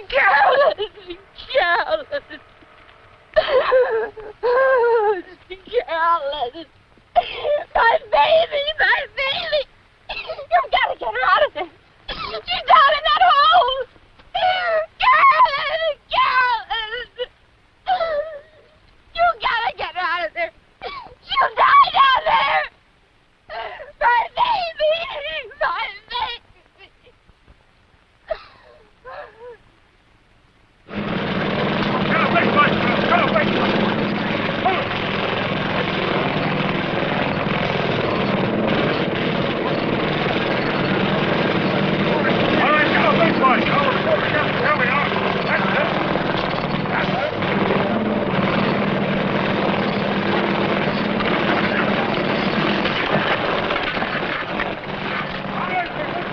Carolyn! Carolyn! Carolyn! My baby! My baby! You've got to get her out of there! She's down in that hole! Carolyn! Carolyn! You got to get her out of there! She'll die down there! My baby! My baby!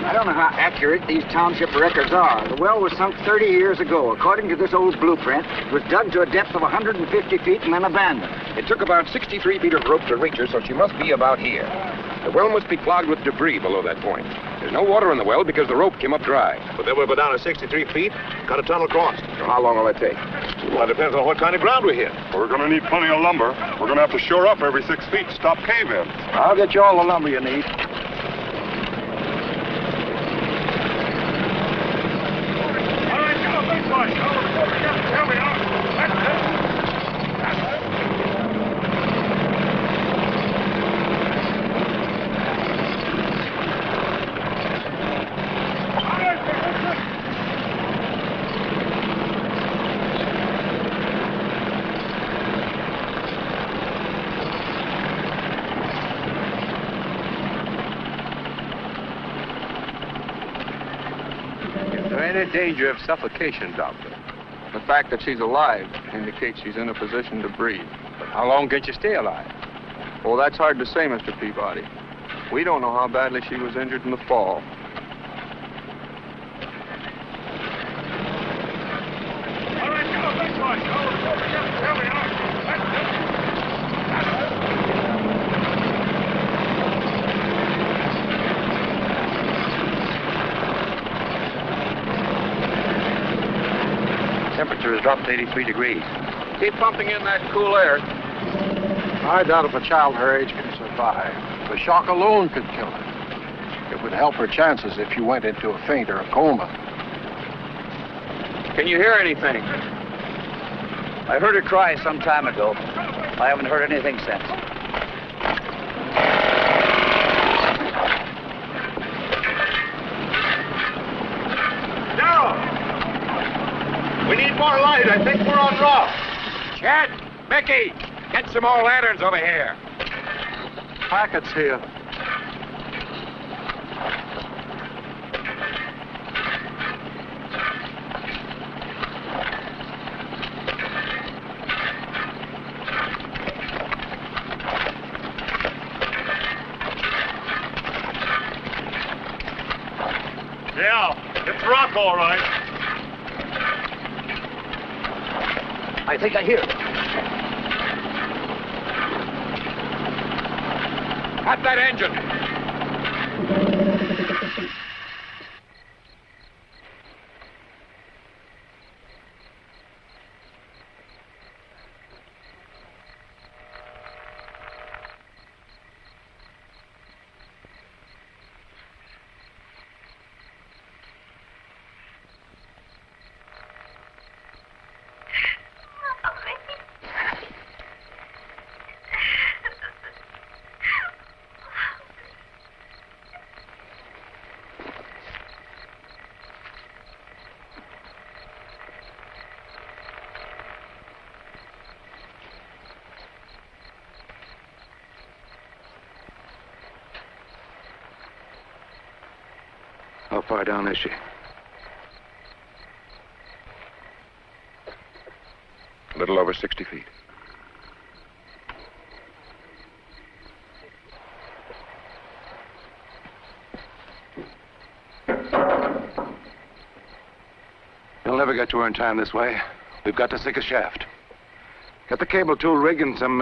I don't know how accurate these township records are. The well was sunk 30 years ago. According to this old blueprint, it was dug to a depth of 150 feet and then abandoned. It took about 63 feet of rope to reach her, so she must be about here. The well must be clogged with debris below that point. There's no water in the well because the rope came up dry. But then we'll go down to 63 feet, cut a tunnel across. So how long will that take? Well, it depends on what kind of ground we hit. We're going to need plenty of lumber. We're going to have to shore up every 6 feet to stop cave-ins. I'll get you all the lumber you need. any danger of suffocation, Doctor? The fact that she's alive indicates she's in a position to breathe. But how long can she stay alive? Well, that's hard to say, Mr. Peabody. We don't know how badly she was injured in the fall. Temperature has dropped to 83 degrees. Keep pumping in that cool air. I doubt if a child her age can survive. The shock alone could kill her. It would help her chances if you went into a faint or a coma. Can you hear anything? I heard her cry some time ago. I haven't heard anything since. Darrell! We need more light. I think we're on Rouse. Chet! Mickey! Get some more lanterns over here. Packard's here. Yeah, it's rock, all right. I think I hear it. Cut that engine. How far down is she? A little over 60 feet. You'll never get to her in time this way. We've got to sink a shaft. Get the cable tool rig and some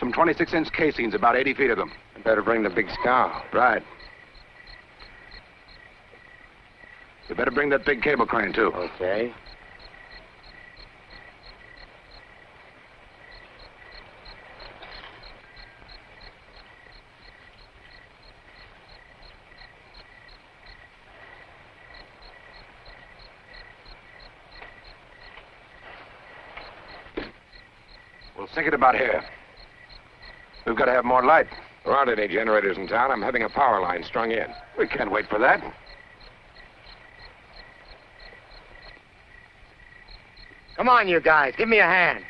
26-inch casings, about 80 feet of them. Better bring the big scow. Right. You better bring that big cable crane, too. Okay. We'll sink it about here. We've got to have more light. There aren't any generators in town. I'm having a power line strung in. We can't wait for that. Come on, you guys. Give me a hand.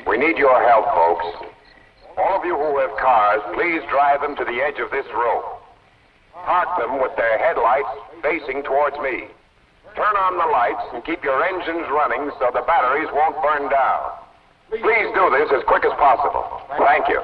We need your help, folks. All of you who have cars, please drive them to the edge of this rope. Park them with their headlights facing towards me. Turn on the lights and keep your engines running so the batteries won't burn down. Please do this as quick as possible. Thank you.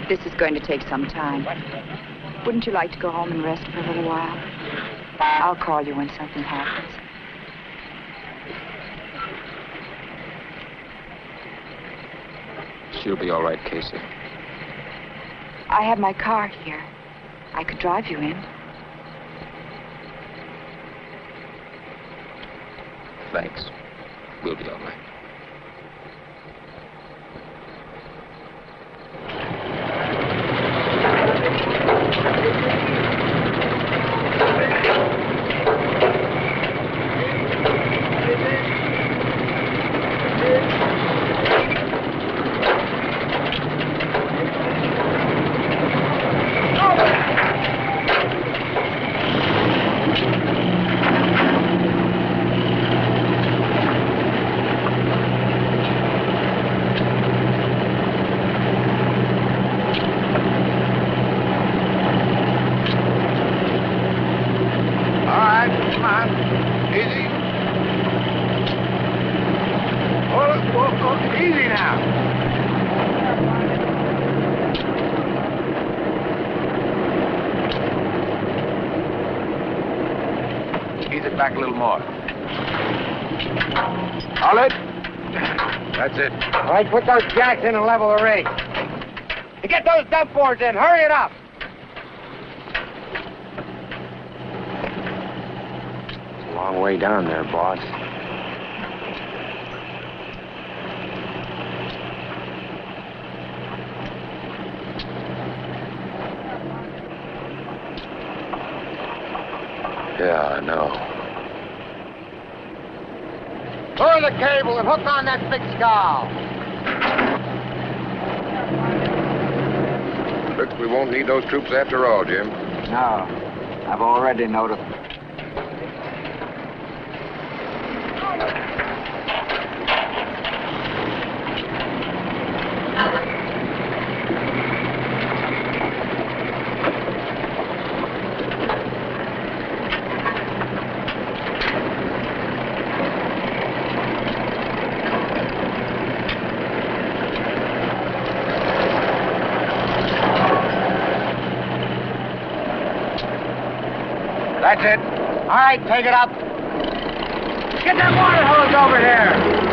This is going to take some time. Wouldn't you like to go home and rest for a little while? I'll call you when something happens. She'll be all right, Casey. I have my car here. I could drive you in. Thanks. We'll be all right. ease it back a little more. Solid? That's it. All right, put those jacks in and level the rig. Get those dump boards in. Hurry it up. It's a long way down there, boss. Yeah, I know. Lower the cable and hook on that big scow. Looks we won't need those troops after all, Jim. No, I've already notified. That's it. All right, take it up. Get that water hose over here.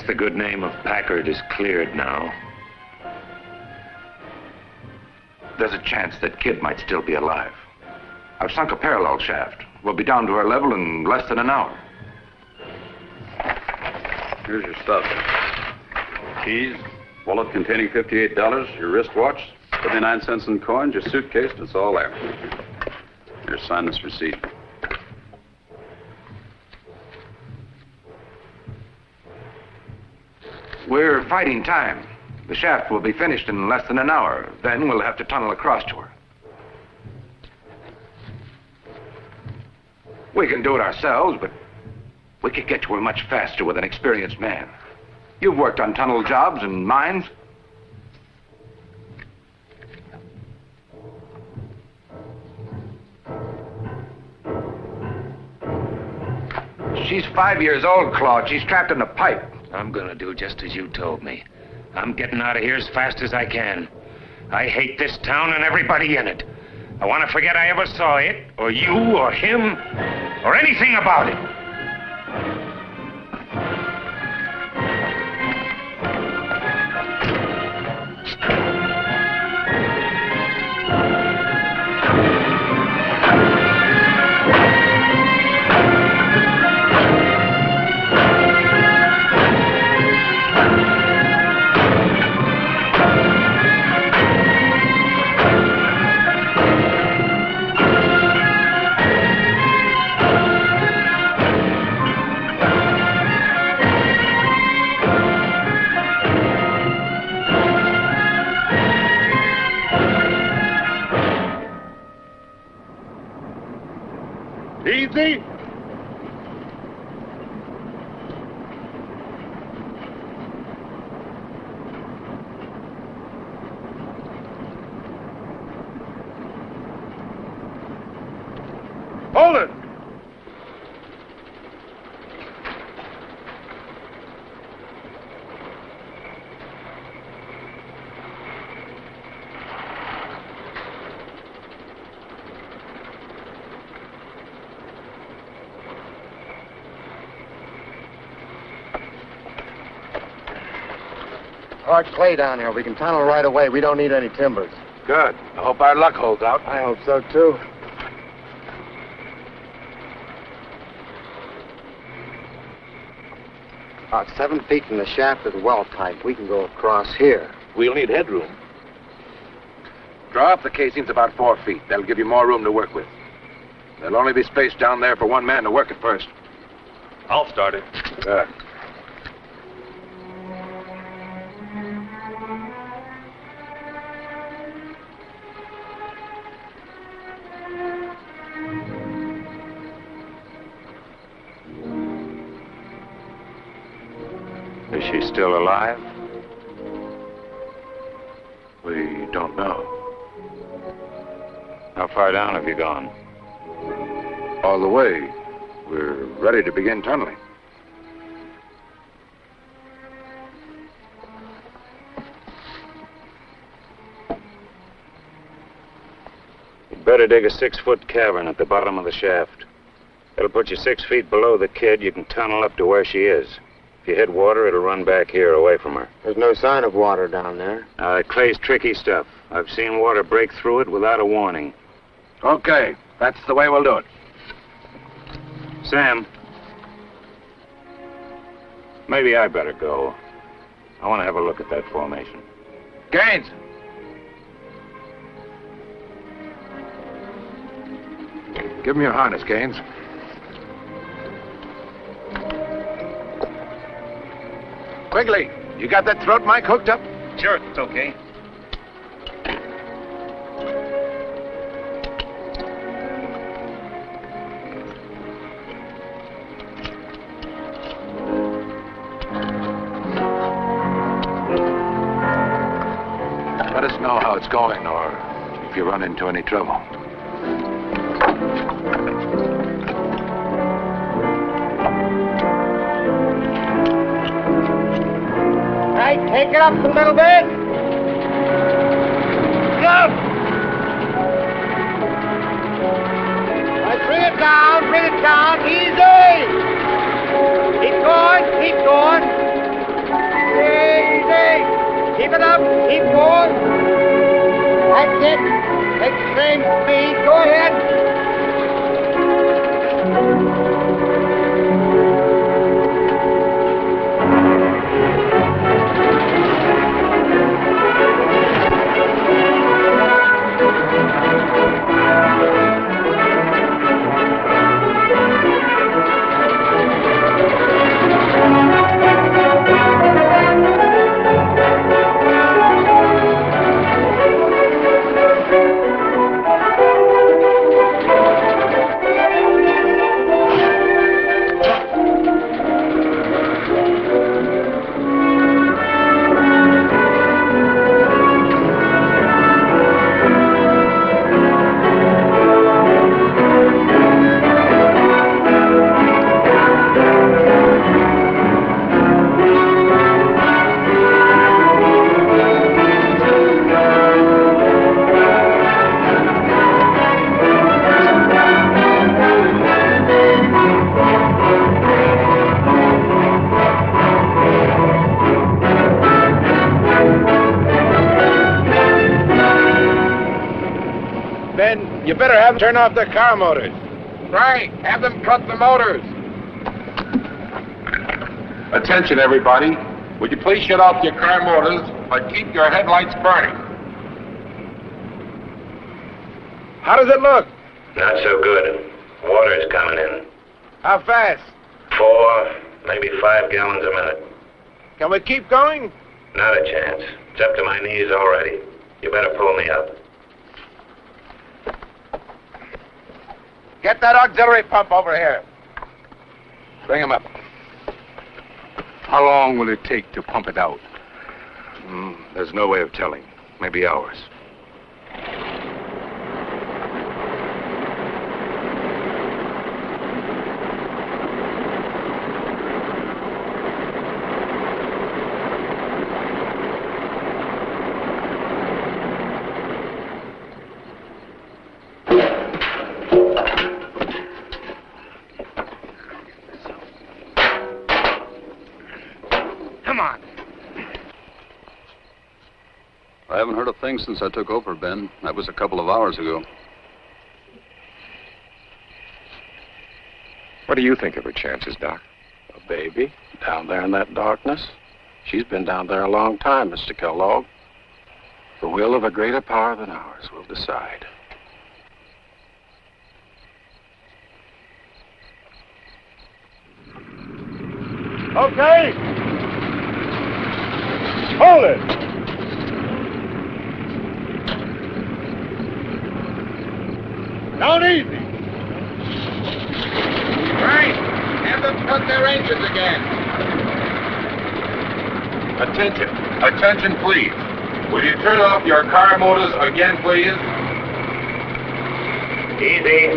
The good name of Packard is cleared now. There's a chance that Kid might still be alive. I've sunk a parallel shaft. We'll be down to our level in less than an hour. Here's your stuff. Keys, wallet containing $58, your wristwatch, 79 cents in coins, your suitcase, it's all there. Here, sign this receipt. We're fighting time. The shaft will be finished in less than an hour. Then we'll have to tunnel across to her. We can do it ourselves, but we could get to her much faster with an experienced man. You've worked on tunnel jobs and mines. She's 5 years old, Claude. She's trapped in a pipe. I'm gonna do just as you told me. I'm getting out of here as fast as I can. I hate this town and everybody in it. I want to forget I ever saw it, or you, or him, or anything about it. Easy. Hold it. Hard clay down here. We can tunnel right away. We don't need any timbers. Good. I hope our luck holds out. I hope so, too. About 7 feet from the shaft is well tight. We can go across here. We'll need headroom. Draw up the casings about 4 feet. That'll give you more room to work with. There'll only be space down there for one man to work it first. I'll start it. Good. Is she still alive? We don't know. How far down have you gone? All the way. We're ready to begin tunneling. You'd better dig a 6-foot cavern at the bottom of the shaft. It'll put you 6 feet below the kid. You can tunnel up to where she is. If you hit water, it'll run back here away from her. There's no sign of water down there. Clay's tricky stuff. I've seen water break through it without a warning. Okay, that's the way we'll do it. Sam, maybe I better go. I want to have a look at that formation. Gaines! Give him your harness, Gaines. Quigley, you got that throat mic hooked up? Sure, it's okay. Let us know how it's going, or if you run into any trouble. Right, take it up a little bit. Up. Right, bring it down, easy. Keep going. Easy. Keep it up, keep going. That's it. Take the same speed, go ahead. You better have them turn off their car motors. Right. Have them cut the motors. Attention, everybody. Would you please shut off your car motors, but keep your headlights burning? How does it look? Not so good. Water's coming in. How fast? 4, maybe 5 gallons a minute. Can we keep going? Not a chance. It's up to my knees already. You better pull me up. Get that auxiliary pump over here. Bring him up. How long will it take to pump it out? There's no way of telling. Maybe hours. I haven't heard a thing since I took over, Ben. That was a couple of hours ago. What do you think of her chances, Doc? A baby down there in that darkness. She's been down there a long time, Mr. Kellogg. The will of a greater power than ours will decide. Okay. Hold it. Down easy. Right. Have them cut their engines again. Attention. Attention, please. Will you turn off your car motors again, please? Easy.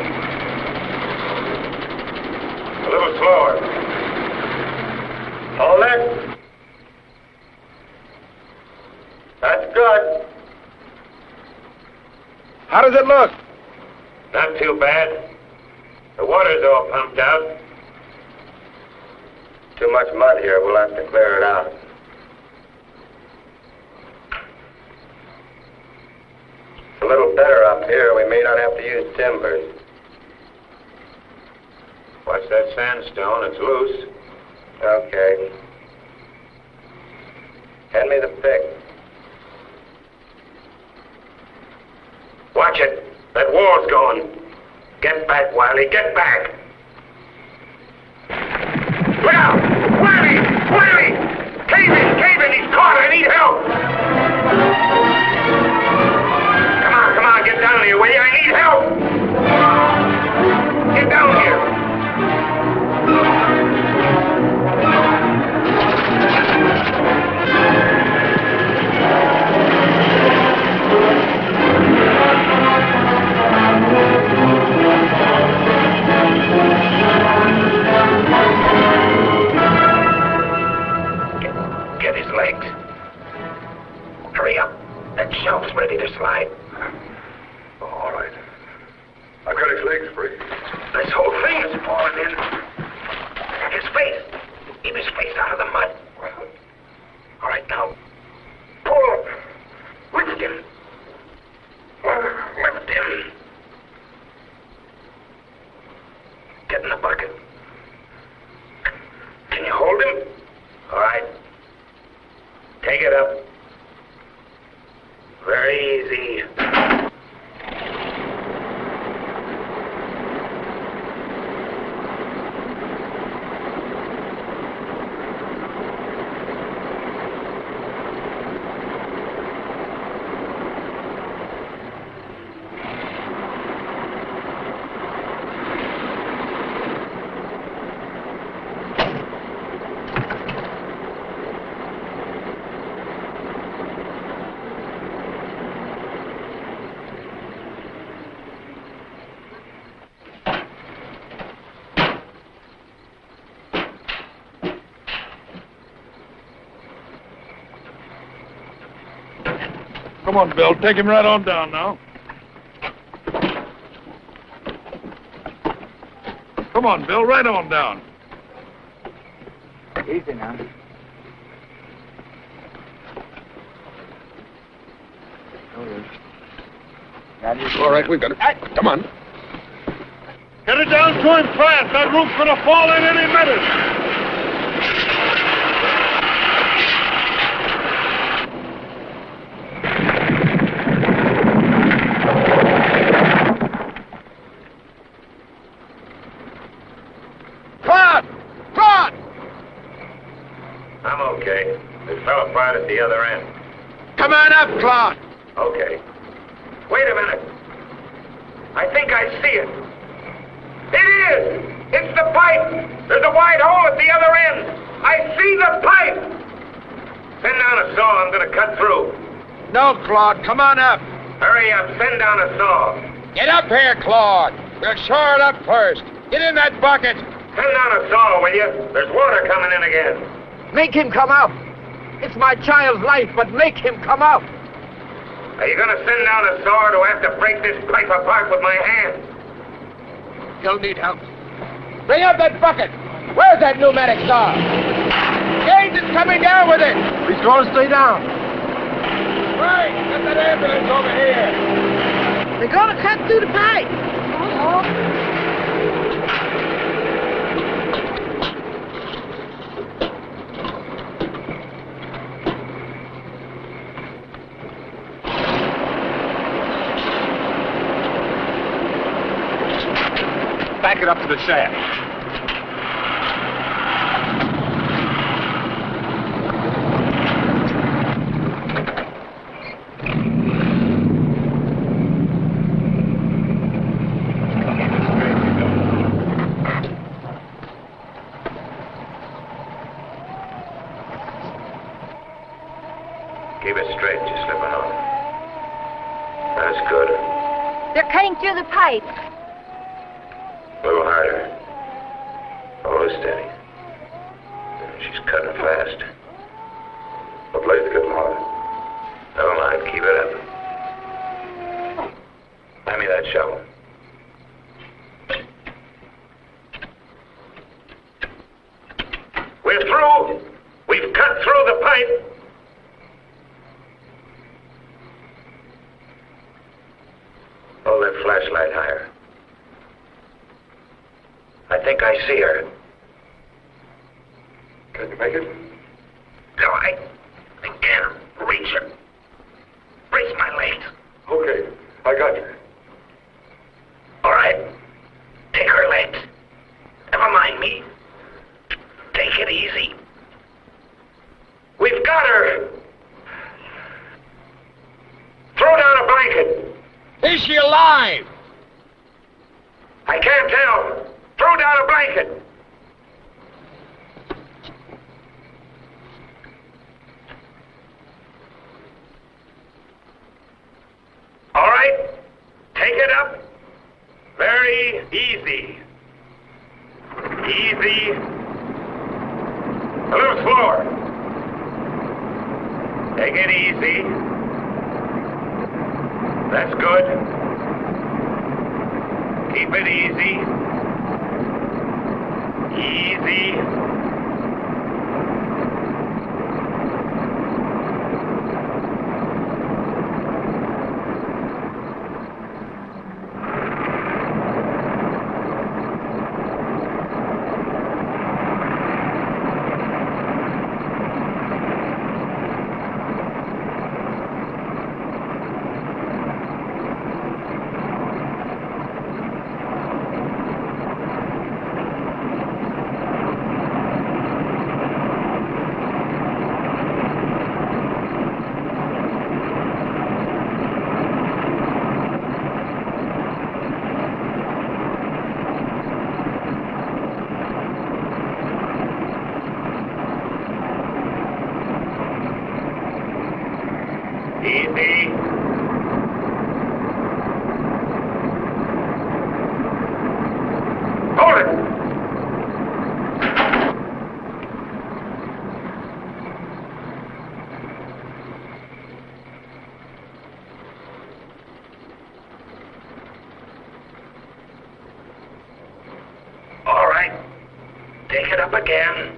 A little slower. Hold it. That's good. How does it look? Not too bad. The water's all pumped out. Too much mud here. We'll have to clear it out. It's a little better up here. We may not have to use timbers. Watch that sandstone. It's loose. Okay. Hand me the pick. Watch it. That wall's going. Get back, Wiley. Get back. Look out! Wiley! Wiley! Cave in! Cave in! He's caught! I need help! Come on, come on. Get down here, will you? I need help! Get down here. Get his legs. Hurry up. That shelf's ready to slide. Oh, all right. I've got his legs free. This whole thing is falling in. His face. Keep his face out of the mud. All right, now. Pull. Lift him. Lift him. Get in the bucket. Can you hold him? All right. Take it up. Very easy. Come on, Bill. Take him right on down now. Come on, Bill. Right on down. Easy now. All right, we've got it. Come on. Get it down to him fast. That roof's gonna fall in any minute. Claude! I'm okay. It fell apart at the other end. Come on up, Claude. Okay. Wait a minute. I think I see it. It is! It's the pipe! There's a wide hole at the other end! I see the pipe! Send down a saw. I'm gonna cut through. No, Claude, come on up. Hurry up. Send down a saw. Get up here, Claude. We'll shore it up first. Get in that bucket. Send down a saw, will you? There's water coming in again. Make him come out. It's my child's life, but make him come out. Are you gonna send down a saw or do I have to break this pipe apart with my hands? You'll need help. Bring up that bucket. Where's that pneumatic saw? Gaines is coming down with it. He's going straight down. Right, get that ambulance over here. They're gonna cut through the pipe. Back it up to the shaft. Keep it straight. You're slipping on. That's good. They're cutting through the pipe. A little harder. Hold it steady. She's cutting fast. What place to get more? Never mind. Keep it up. Hand me that shovel. We're through. We've cut through the pipe. Hold that flashlight higher. I think I see her. Can you make it? No, I can't reach her. Brace my legs. Okay, I got you. All right. Take her legs. Never mind me. Take it easy. We've got her. Throw down a blanket. Is she alive? I can't tell. Throw down a blanket. All right. Take it up. Very easy. Easy. A little slower. Take it easy. That's good. Keep it easy. Easy. Easy. Hold it. All right. Take it up again.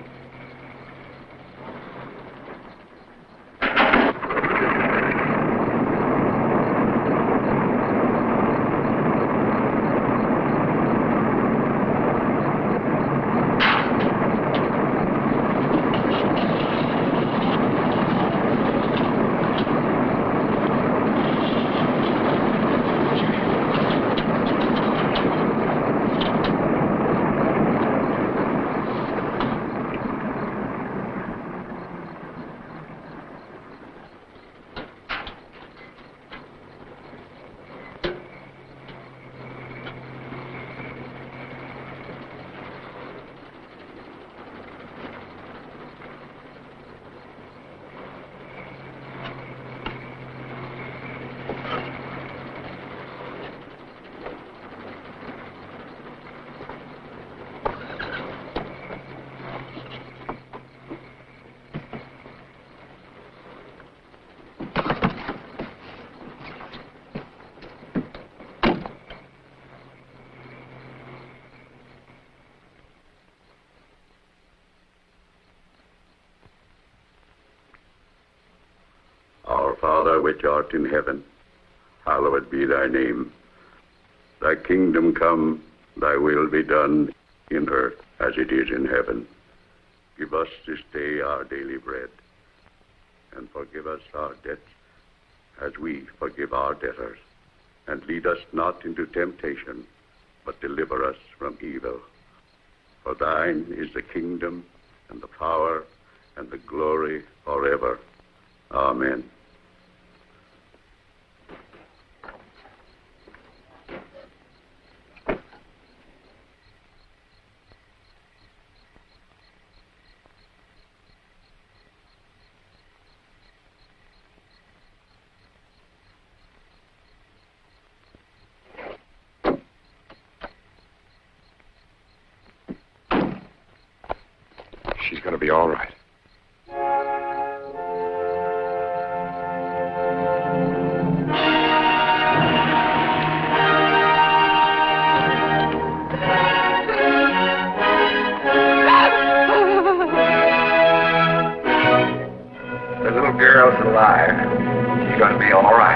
Father which art in heaven, hallowed be thy name. Thy kingdom come, thy will be done in earth as it is in heaven. Give us this day our daily bread, and forgive us our debts as we forgive our debtors. And lead us not into temptation, but deliver us from evil. For thine is the kingdom, and the power, and the glory forever. Amen. She's going to be all right. The little girl's alive. She's going to be all right.